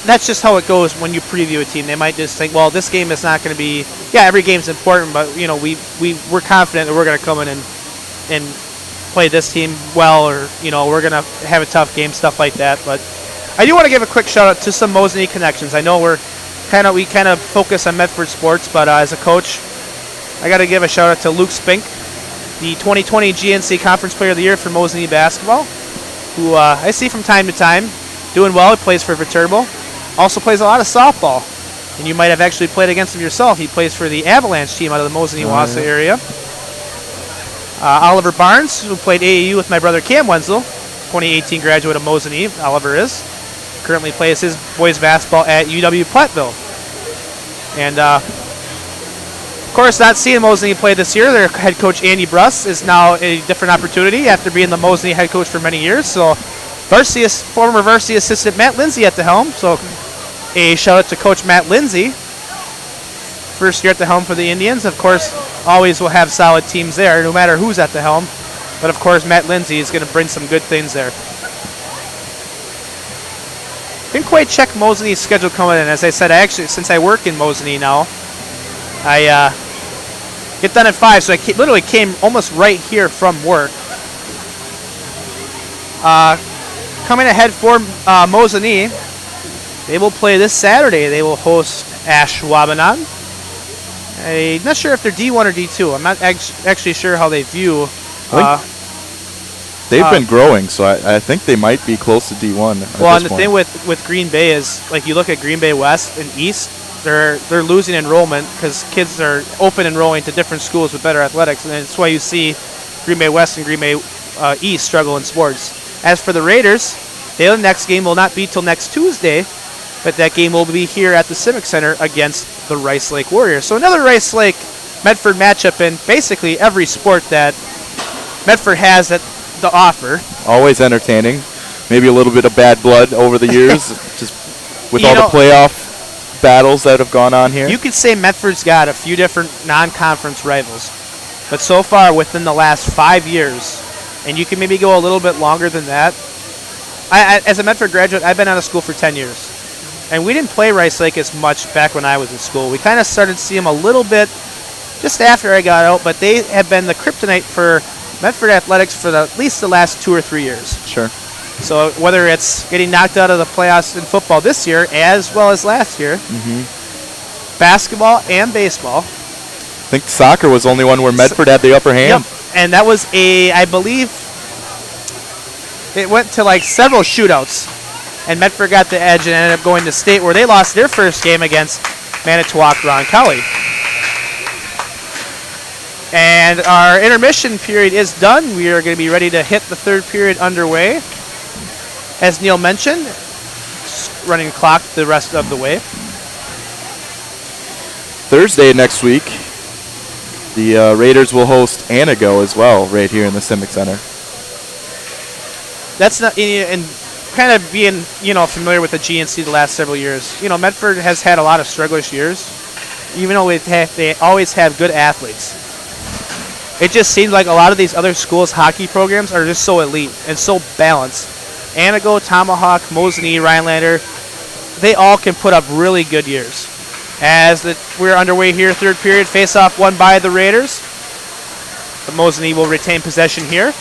That's just how it goes when you preview a team. They might just think, well, this game is not going to be. Yeah, every game's important, but we're confident that we're going to come in and play this team well, or we're going to have a tough game, stuff like that. But I do want to give a quick shout out to some Mosinee connections. I know we kind of focus on Medford sports, but as a coach, I got to give a shout out to Luke Spink, the 2020 GNC Conference Player of the Year for Mosinee basketball, who I see from time to time doing well. He plays for Viterbo, also plays a lot of softball, and you might have actually played against him yourself. He plays for the Avalanche team out of the Mosinee-Wausau area. Oliver Barnes, who played AAU with my brother Cam Wenzel, 2018 graduate of Mosinee. Oliver is currently plays his boys basketball at UW Platteville. And of course, not seeing Mosinee play this year, their head coach Andy Bruss is now a different opportunity after being the Mosinee head coach for many years. So former varsity assistant Matt Lindsay at the helm. So a shout out to Coach Matt Lindsay. First year at the helm for the Indians. Of course, always will have solid teams there, no matter who's at the helm. But of course, Matt Lindsay is going to bring some good things there. Didn't quite check Mosinee's schedule coming in. As I said, since I work in Mosinee now, I get done at 5, so I literally came almost right here from work. Coming ahead for Mosinee, they will play this Saturday. They will host Ashwaubenon. I'm not sure if they're D1 or D2. I'm not actually sure how they view. They've been growing, so I think they might be close to D1. Well, and the thing with Green Bay is, like, you look at Green Bay West and East, they're losing enrollment because kids are open enrolling to different schools with better athletics, and that's why you see Green Bay West and Green Bay East struggle in sports. As for the Raiders, their next game will not be till next Tuesday, but that game will be here at the Civic Center against the Rice Lake Warriors. So another Rice Lake Medford matchup in basically every sport that Medford has at the offer. Always entertaining. Maybe a little bit of bad blood over the years, just with all the playoff battles that have gone on here. You could say Medford's got a few different non-conference rivals, but so far within the last 5 years, and you can maybe go a little bit longer than that. As a Medford graduate, I've been out of school for 10 years, and we didn't play Rice Lake as much back when I was in school. We kind of started to see them a little bit just after I got out, but they have been the kryptonite for Medford athletics for at least the last 2 or 3 years. Sure. So whether it's getting knocked out of the playoffs in football this year as well as last year, basketball and baseball. I think soccer was the only one where Medford had the upper hand. Yep. And that was I believe, it went to like several shootouts, and Medford got the edge and ended up going to state where they lost their first game against Manitowoc Roncalli. And our intermission period is done. We are going to be ready to hit the third period underway. As Neil mentioned, running clock the rest of the way. Thursday next week, the Raiders will host Anago as well, right here in the Civic Center. That's not, and kind of being, familiar with the GNC the last several years. Medford has had a lot of struggleish years, even though they always have good athletes. It just seems like a lot of these other schools' hockey programs are just so elite and so balanced. Anago, Tomahawk, Mosinee, Rhinelander, they all can put up really good years. As we're underway here, third period, face-off won by the Raiders. The Mosinee will retain possession here.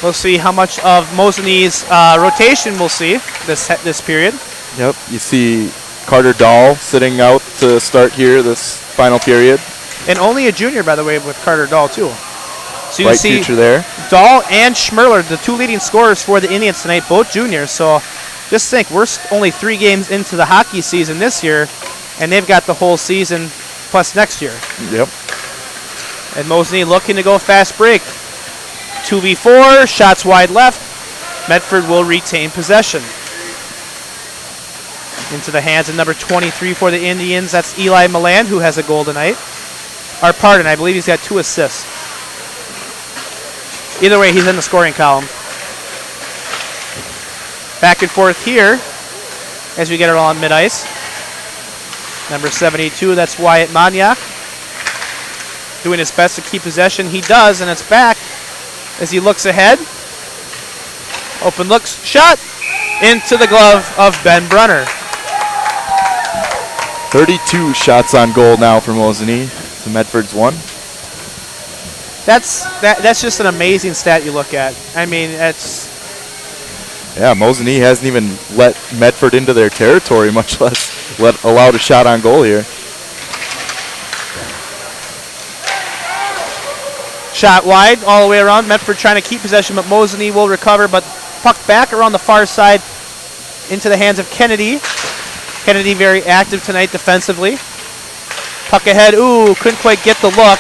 We'll see how much of Mosinee's rotation we'll see this period. Yep, you see Carter Dahl sitting out to start here this final period. And only a junior, by the way, with Carter Dahl, too. So you Bright see future there. Dahl and Schmerler, the two leading scorers for the Indians tonight, both juniors. So just think, we're only 3 games into the hockey season this year, and they've got the whole season plus next year. Yep. And Mosinee looking to go fast break. 2v4, shots wide left. Medford will retain possession. Into the hands of number 23 for the Indians. That's Eli Milan, who has a goal tonight. Or pardon, I believe he's got 2 assists. Either way, he's in the scoring column. Back and forth here as we get it on mid-ice. Number 72, that's Wyatt Maniak. Doing his best to keep possession. He does, and it's back as he looks ahead. Open looks, shot into the glove of Ben Brunner. 32 shots on goal now for Mosinee. The Medford's 1. That's just an amazing stat you look at. I mean, Yeah, Mosinee hasn't even let Medford into their territory, much less allowed a shot on goal here. Shot wide all the way around. Medford trying to keep possession, but Mosinee will recover, but puck back around the far side into the hands of Kennedy. Kennedy very active tonight defensively. Puck ahead. Ooh, couldn't quite get the look.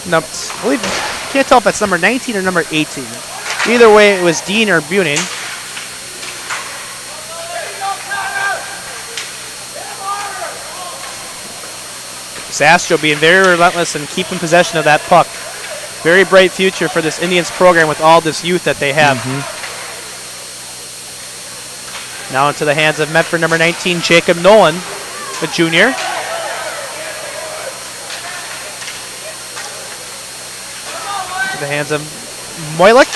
No, I believe, can't tell if that's number 19 or number 18. Either way, it was Dean or Buning. Zastro being very relentless and keeping possession of that puck. Very bright future for this Indians program with all this youth that they have. Now into the hands of Medford number 19, Jacob Nolan, the junior. Into the hands of Maniak.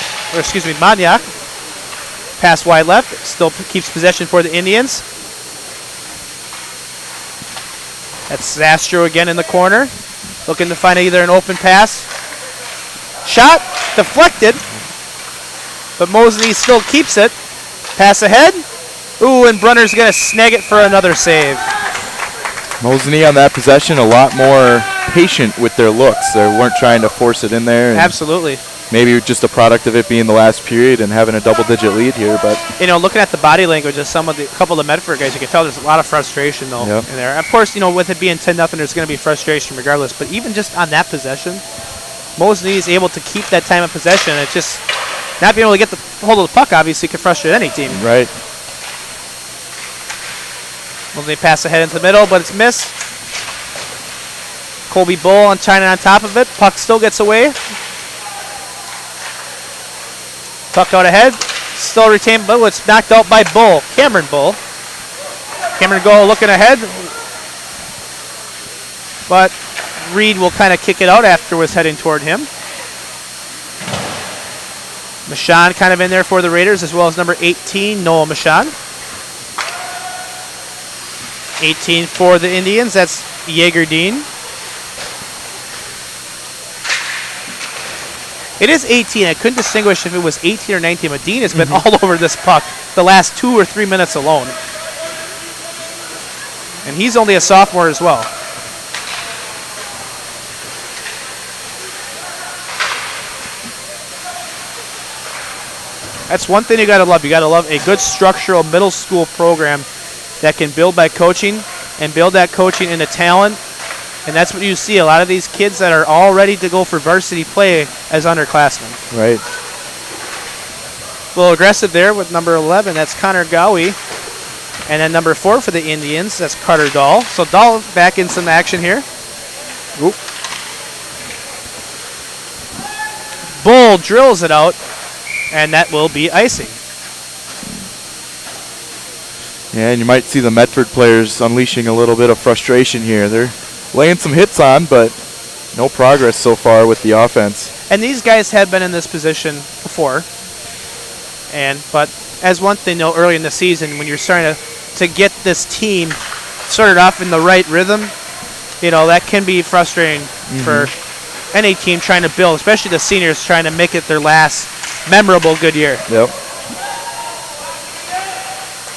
Pass wide left, still keeps possession for the Indians. That's Zastro again in the corner, looking to find either an open pass. Shot, deflected, but Mosinee still keeps it. Pass ahead. Ooh, and Brunner's going to snag it for another save. Mosinee on that possession, a lot more patient with their looks. They weren't trying to force it in there. Absolutely. Maybe just a product of it being the last period and having a double-digit lead here, but Looking at the body language of a couple of the Medford guys, you can tell there's a lot of frustration though in there. Of course, with it being 10-0, there's going to be frustration regardless. But even just on that possession, Mosinee is able to keep that time of possession. It's just not being able to get the hold of the puck. Obviously, can frustrate any team. Right. Mosinee pass ahead into the middle, but it's missed. Colby Bull on China on top of it. Puck still gets away. Puck out ahead, still retained, but it's knocked out by Bull, Cameron Bull. Cameron Bull looking ahead, but Reed will kind of kick it out afterwards, heading toward him. Michon kind of in there for the Raiders, as well as number 18, Noah Michon. 18 for the Indians, that's Yeagerdeen. It is 18. I couldn't distinguish if it was 18 or 19, but Dean has been all over this puck the last 2 or 3 minutes alone. And he's only a sophomore as well. That's one thing you got to love. You got to love a good structural middle school program that can build by coaching and build that coaching into talent. And that's what you see. A lot of these kids that are all ready to go for varsity play as underclassmen. Right. A little aggressive there with number 11. That's Connor Gowie. And then number 4 for the Indians. That's Carter Dahl. So Dahl back in some action here. Oop. Bull drills it out. And that will be icing. Yeah, and you might see the Medford players unleashing a little bit of frustration here. They're laying some hits on, but no progress so far with the offense. And these guys have been in this position before. But as one thing, early in the season, when you're starting to get this team started off in the right rhythm, that can be frustrating for any team trying to build, especially the seniors trying to make it their last memorable good year. Yep.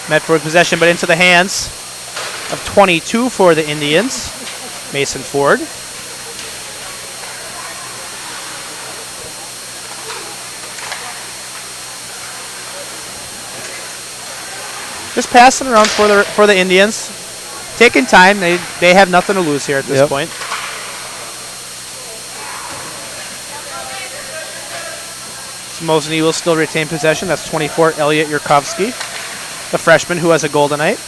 Medford possession, but into the hands of 22 for the Indians, Mason Ford. Just passing around for the Indians, taking time. They have nothing to lose here at this point. Mosinee will still retain possession. That's 24, Elliot Yurkovsky, the freshman who has a Goldenite.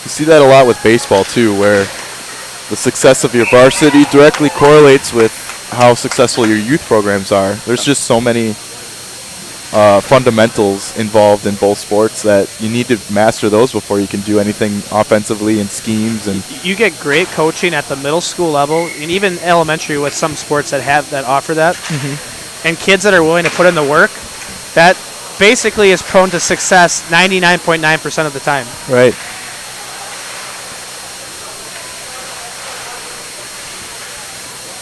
You see that a lot with baseball too, where the success of your varsity directly correlates with how successful your youth programs are. There's just so many fundamentals involved in both sports that you need to master those before you can do anything offensively and schemes. And you get great coaching at the middle school level and even elementary with some sports that offer that. And kids that are willing to put in the work, that basically is prone to success 99.9% of the time. Right.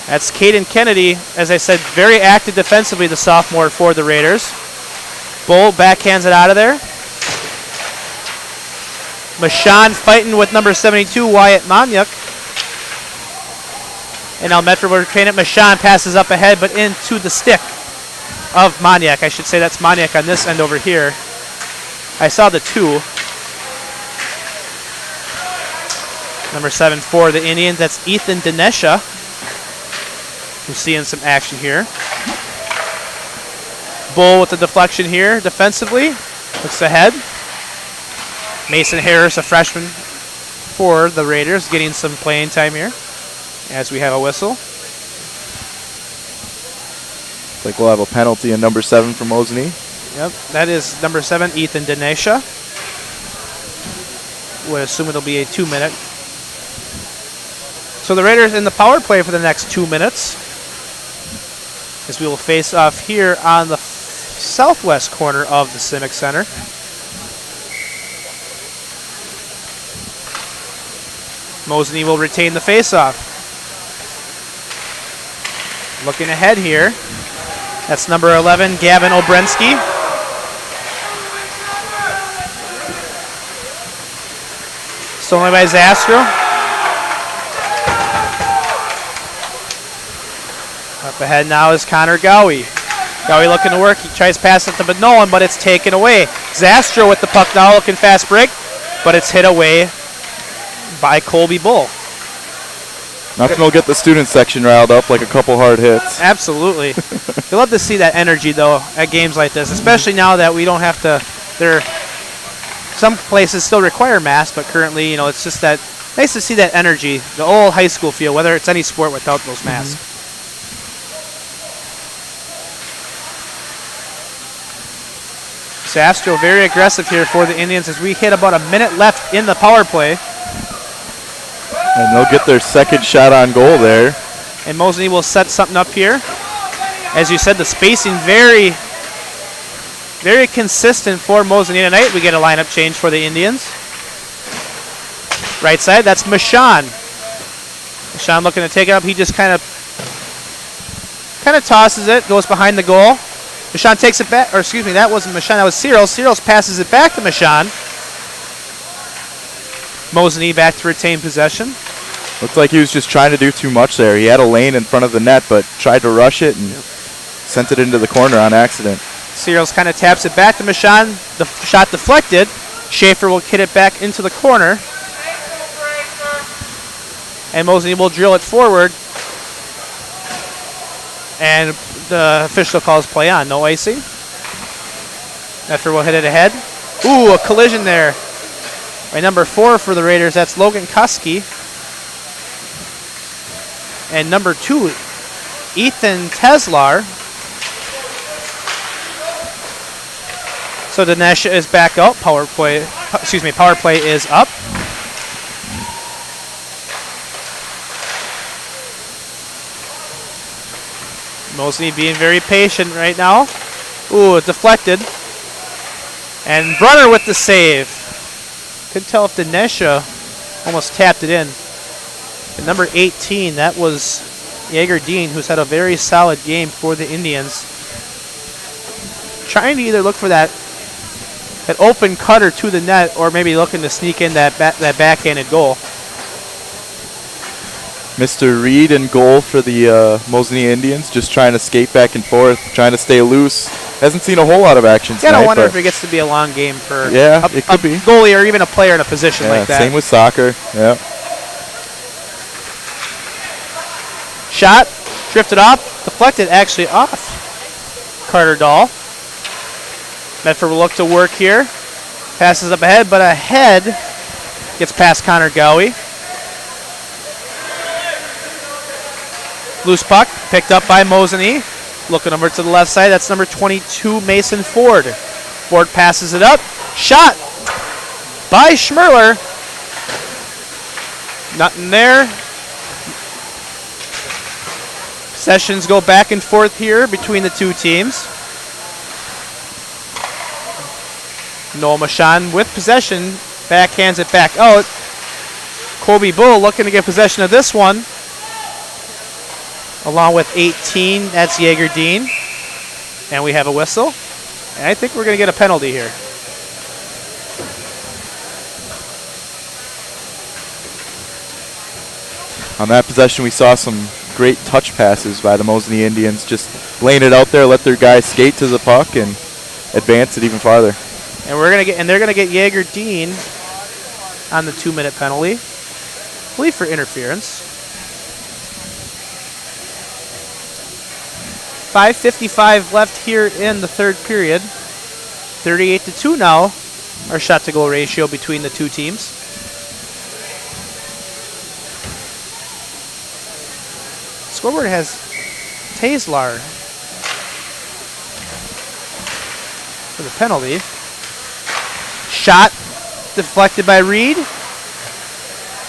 That's Caden Kennedy, as I said, very active defensively, the sophomore for the Raiders. Bull backhands it out of there. Michon fighting with number 72, Wyatt Maniak. And now Medford will retain it. Michon passes up ahead, but into the stick of Maniak. I should say that's Maniak on this end over here. I saw the 2. Number 7 for the Indians, that's Ethan Dinesha, who's seeing some action here. Bull with the deflection here defensively. Looks ahead. Mason Harris, a freshman, for the Raiders, getting some playing time here as we have a whistle. Looks like we'll have a penalty in number 7 for Mosinee. Yep, that is number 7, Ethan Dinesha. Would assume it'll be a 2-minute. So the Raiders in the power play for the next 2 minutes, as we will face off here on the southwest corner of the Civic Center. Mosinee will retain the faceoff. Looking ahead here, that's number 11, Gavin Obrensky. Stolen by Zastro. Up ahead now is Connor Gowie. Gowie looking to work. He tries pass it to Benolan, but it's taken away. Zastro with the puck now, looking fast break, but it's hit away by Colby Bull. Nothing will get the student section riled up like a couple hard hits. Absolutely. You love to see that energy, though, at games like this, especially now that we don't have to. Some places still require masks, but currently, it's just that nice to see that energy, the old high school feel, whether it's any sport without those masks. Zastro very aggressive here for the Indians as we hit about a minute left in the power play. And they'll get their second shot on goal there. And Mosinee will set something up here. As you said, the spacing very, very consistent for Mosinee tonight. We get a lineup change for the Indians. Right side, that's Michon. Michon looking to take it up. He just kind of tosses it, goes behind the goal. Michon takes it back, or excuse me, that wasn't Michon, that was Searles. Searles passes it back to Michon. Mosinee back to retain possession. Looked like he was just trying to do too much there. He had a lane in front of the net, but tried to rush it and sent it into the corner on accident. Searles kind of taps it back to Michon. The shot deflected. Schaefer will hit it back into the corner. And Mosinee will drill it forward. And the official calls play on. No icing. Medford will hit it ahead. Ooh, a collision there. By number 4 for the Raiders, that's Logan Kuski. And number 2, Ethan Teslar. So Dinesha is back out. Power play is up. Mosinee being very patient right now. Ooh, it deflected. And Brunner with the save. Couldn't tell if Dinesha almost tapped it in. And number 18, that was Jaeger Dean, who's had a very solid game for the Indians. Trying to either look for that open cutter to the net, or maybe looking to sneak in that backhanded goal. Mr. Reed in goal for the Mosinee Indians, just trying to skate back and forth, trying to stay loose. Hasn't seen a whole lot of action tonight. I wonder if it gets to be a long game for it could be. Goalie or even a player in a position like that. Same with soccer. Yeah. Shot, drifted off, deflected actually off Carter Dahl. Medford will look to work here. Passes up ahead, but ahead gets past Connor Gowie. Loose puck, picked up by Mosinee. Looking over to the left side, that's number 22, Mason Ford. Ford passes it up. Shot by Schmerler. Nothing there. Possessions go back and forth here between the two teams. Noel Michon with possession, backhands it back out. Colby Bull looking to get possession of this one. Along with 18, that's Jaeger Dean. And we have a whistle. And I think we're going to get a penalty here. On that possession, we saw some great touch passes by the Mosinee Indians, just laying it out there, let their guys skate to the puck and advance it even farther. And they're going to get Jaeger Dean on the 2-minute penalty. I believe for interference. 5:55 left here in the third period. 38-2 now, our shot to goal ratio between the two teams. scoreboard has Tayslar for the penalty. Shot deflected by Reed.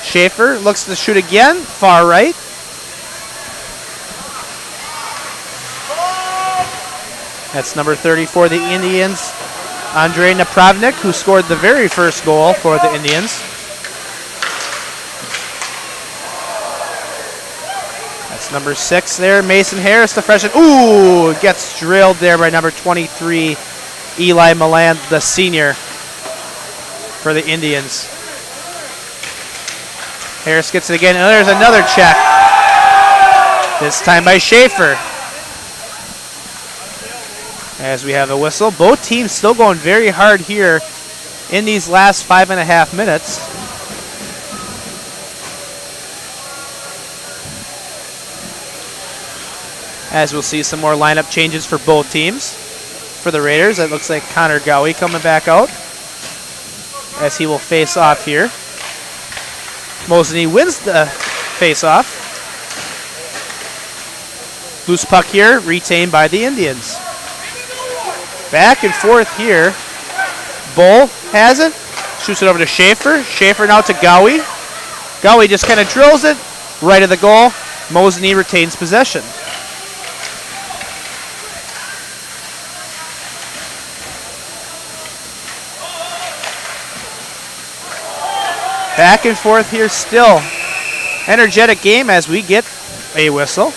Schaefer looks to shoot again, far right. That's number 30 for the Indians, Andrei Napravnik, who scored the very first goal for the Indians. That's number 6 there, Mason Harris, the freshman. Ooh, gets drilled there by number 23, Eli Milan, the senior for the Indians. Harris gets it again, and there's another check. This time by Schaefer. As we have a whistle. Both teams still going very hard here in these last 5.5 minutes. As we'll see some more lineup changes for both teams. For the Raiders, it looks like Connor Gowie coming back out as he will face off here. Mosinee wins the face-off. Loose puck here, retained by the Indians. Back and forth here. Bull has it. Shoots it over to Schaefer. Schaefer now to Gowie. Gowie just kind of drills it right of the goal. Mosinee retains possession. Back and forth here still. Energetic game as we get a whistle.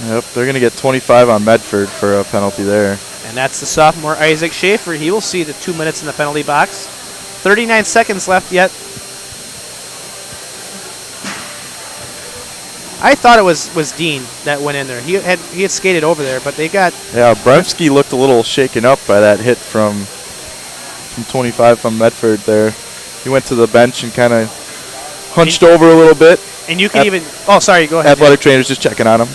Yep, they're going to get 25 on Medford for a penalty there. And that's the sophomore Isaac Schaefer. He will see the 2 minutes in the penalty box. 39 seconds left yet. I thought it was Dean that went in there. He had skated over there, but they got... Yeah, Bremski looked a little shaken up by that hit from 25 from Medford there. He went to the bench and kind of hunched over a little bit. And you can even... Oh, sorry, go ahead. Athletic trainers just checking on him.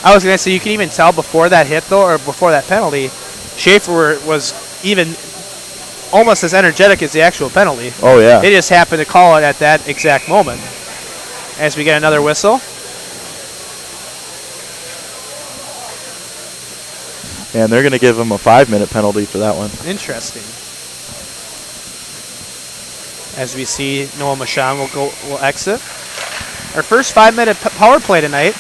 I was going to say, you can even tell before that hit, though, or before that penalty, Schaefer was even almost as energetic as the actual penalty. Oh, yeah. They just happened to call it at that exact moment. As we get another whistle. And they're going to give him a 5-minute penalty for that one. Interesting. As we see Noah Masham will exit. Our first 5-minute power play tonight.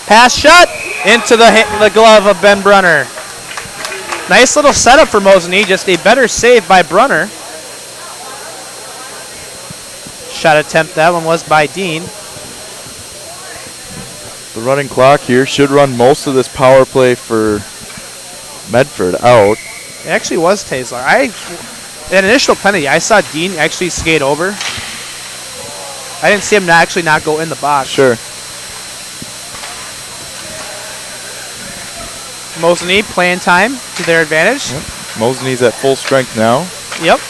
Pass shot into the glove of Ben Brunner. Nice little setup for Mosinee, just a better save by Brunner. Shot attempt, that one was by Dean. The running clock here should run most of this power play for Medford out. It actually was Tayslar. An initial penalty, I saw Dean actually skate over. I didn't see him actually not go in the box. Sure. Mosinee playing time to their advantage. Yep. Mosinee's at full strength now. Yep.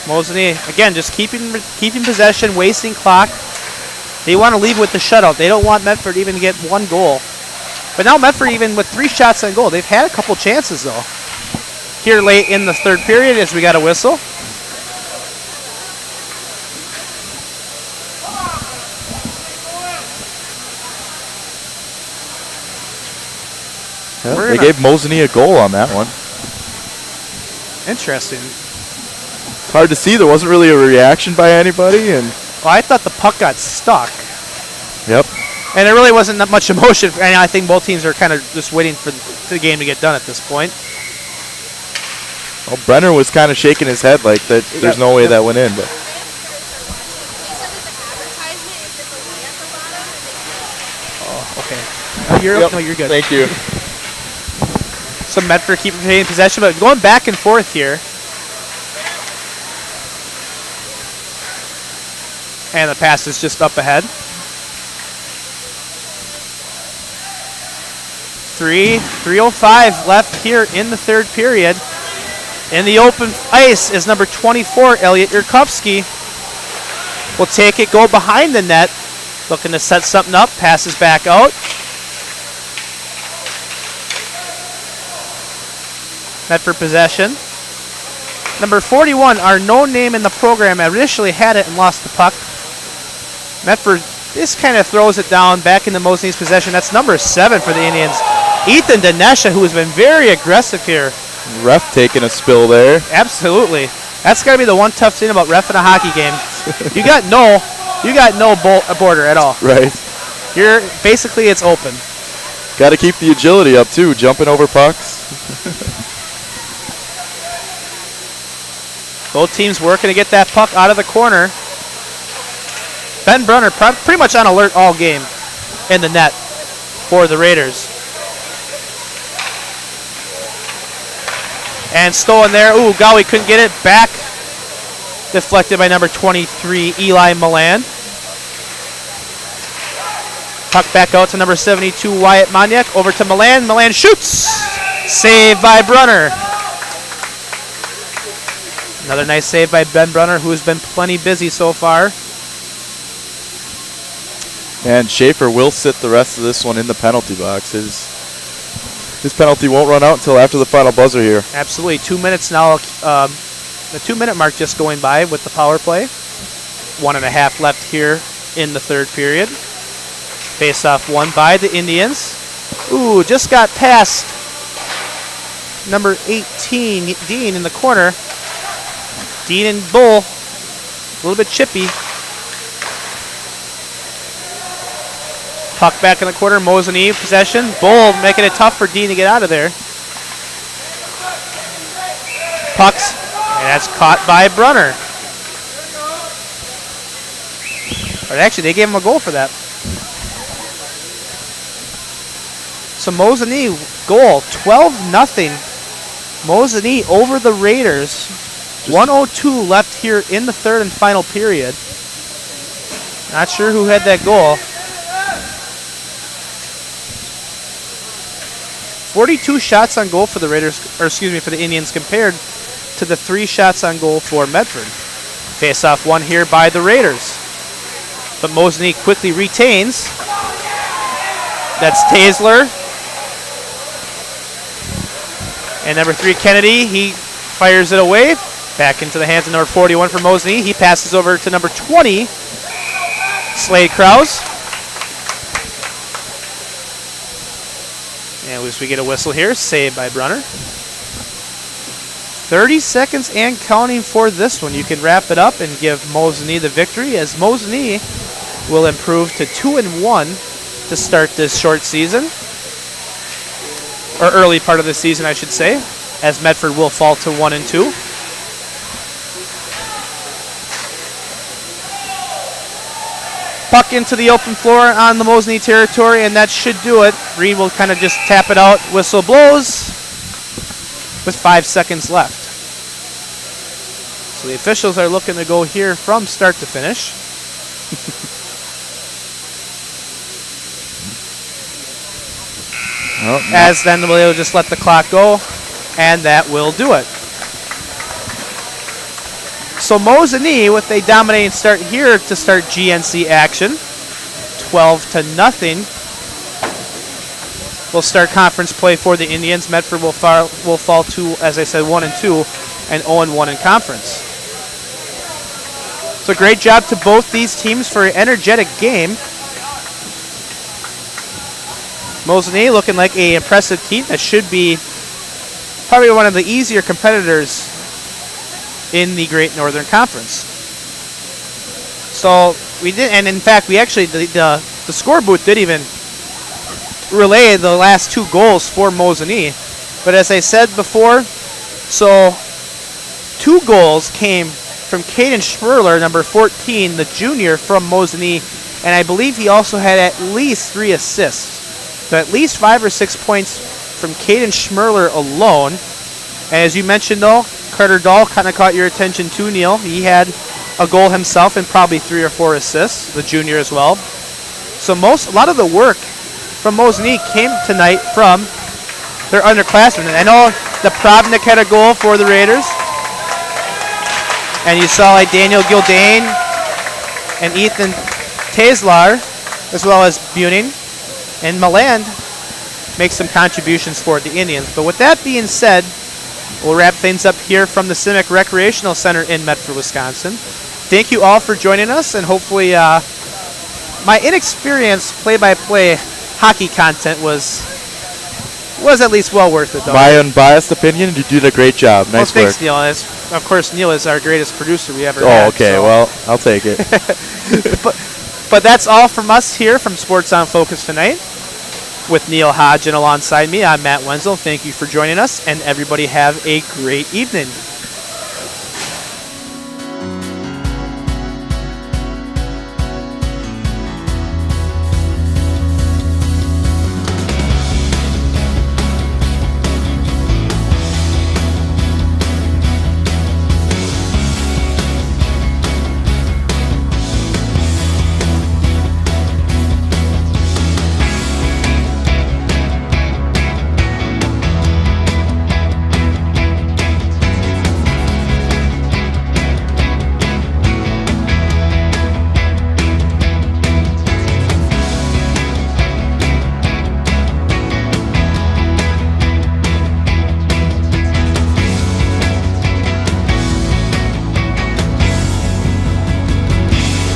Mosinee, again, just keeping possession, wasting clock. They want to leave with the shutout. They don't want Medford even to get one goal. But now Medford, even with 3 shots on goal, they've had a couple chances, though. Here late in the third period as we got a whistle. Yeah, they gave Mosinee a goal on that one. Interesting. It's hard to see. There wasn't really a reaction by anybody. And well, I thought the puck got stuck. Yep. And there really wasn't that much emotion. And I think both teams are kind of just waiting for the game to get done at this point. Well, Brenner was kind of shaking his head like that. There's no way that went in. But oh, okay. No, you're good. Thank you. So Medford keeping possession, but going back and forth here. And the pass is just up ahead. 3:05 left here in the third period. In the open ice is number 24, Elliot Yurkovsky. Will take it, go behind the net. Looking to set something up, passes back out. Medford possession. Number 41, our known name in the program, initially had it and lost the puck. Medford just kind of throws it down back into Mosinee's possession. That's number 7 for the Indians. Ethan Dinesha, who has been very aggressive here. Ref taking a spill there. Absolutely. That's got to be the one tough thing about ref in a hockey game. You got no border at all. Right. You're basically, it's open. Got to keep the agility up too, jumping over pucks. Both teams working to get that puck out of the corner. Ben Brunner pretty much on alert all game in the net for the Raiders. And stolen there. Ooh, Gowie couldn't get it back. Deflected by number 23, Eli Milan. Puck back out to number 72, Wyatt Maniak. Over to Milan. Milan shoots. Save by Brunner. Another nice save by Ben Brunner, who has been plenty busy so far. And Schaefer will sit the rest of this one in the penalty box. His penalty won't run out until after the final buzzer here. Absolutely. 2 minutes now. The 2-minute mark just going by with the power play. 1.5 left here in the third period. Face-off won by the Indians. Ooh, just got past number 18, Dean, in the corner. Dean and Bull, a little bit chippy. Puck back in the corner, Mosinee possession. Bull making it tough for Dean to get out of there. Pucks, and that's caught by Brunner. But actually, they gave him a goal for that. So Mosinee goal, 12-0. Mosinee over the Raiders. 1:02 left here in the third and final period. Not sure who had that goal. 42 shots on goal for the Raiders, or excuse me, for the Indians compared to the 3 shots on goal for Medford. Face-off won here by the Raiders. But Mosinee quickly retains. That's Taisler. And number 3, Kennedy, he fires it away. Back into the hands of number 41 for Mosinee. He passes over to number 20, Slade Krause. And as we get a whistle here, saved by Brunner. 30 seconds and counting for this one. You can wrap it up and give Mosinee the victory, as Mosinee will improve to 2-1 to start this short season. Or early part of the season, I should say, as Medford will fall to 1-2. Puck into the open floor on the Mosinee territory, and that should do it. Reed will kind of just tap it out. Whistle blows with 5 seconds left. So the officials are looking to go here from start to finish. As then they'll just let the clock go, and that will do it. So Mosinee, with a dominating start here to start GNC action, 12-0. Will start conference play for the Indians. Medford will fall to, as I said, 1-2 and 0-1 in conference. So great job to both these teams for an energetic game. Mosinee looking like an impressive team that should be probably one of the easier competitors in the Great Northern Conference. So we did, and in fact, we actually, the score booth did even relay the last 2 goals for Mosinee. But as I said before, so 2 goals came from Caden Schmerler, number 14, the junior from Mosinee, and I believe he also had at least 3 assists. So at least 5 or 6 points from Caden Schmerler alone. And as you mentioned, though, Carter Dahl kind of caught your attention too, Neil. He had a goal himself and probably 3 or 4 assists, the junior as well. So a lot of the work from Mosinee came tonight from their underclassmen. I know the Probnik had a goal for the Raiders. And you saw like Daniel Gildane and Ethan Taisler, as well as Buning and Milan, make some contributions for the Indians. But with that being said, we'll wrap things up here from the Simic Recreational Center in Medford, Wisconsin. Thank you all for joining us, and hopefully my inexperienced play-by-play hockey content was at least well worth it, though. My unbiased opinion, you did a great job. Nice well, work. thanks, Neil. Of course, Neil is our greatest producer we ever Oh, had. okay. So. Well, I'll take it. But that's all from us here from Sports on Focus tonight. With Neil Hodge and alongside me, I'm Matt Wenzel. Thank you for joining us, and everybody have a great evening.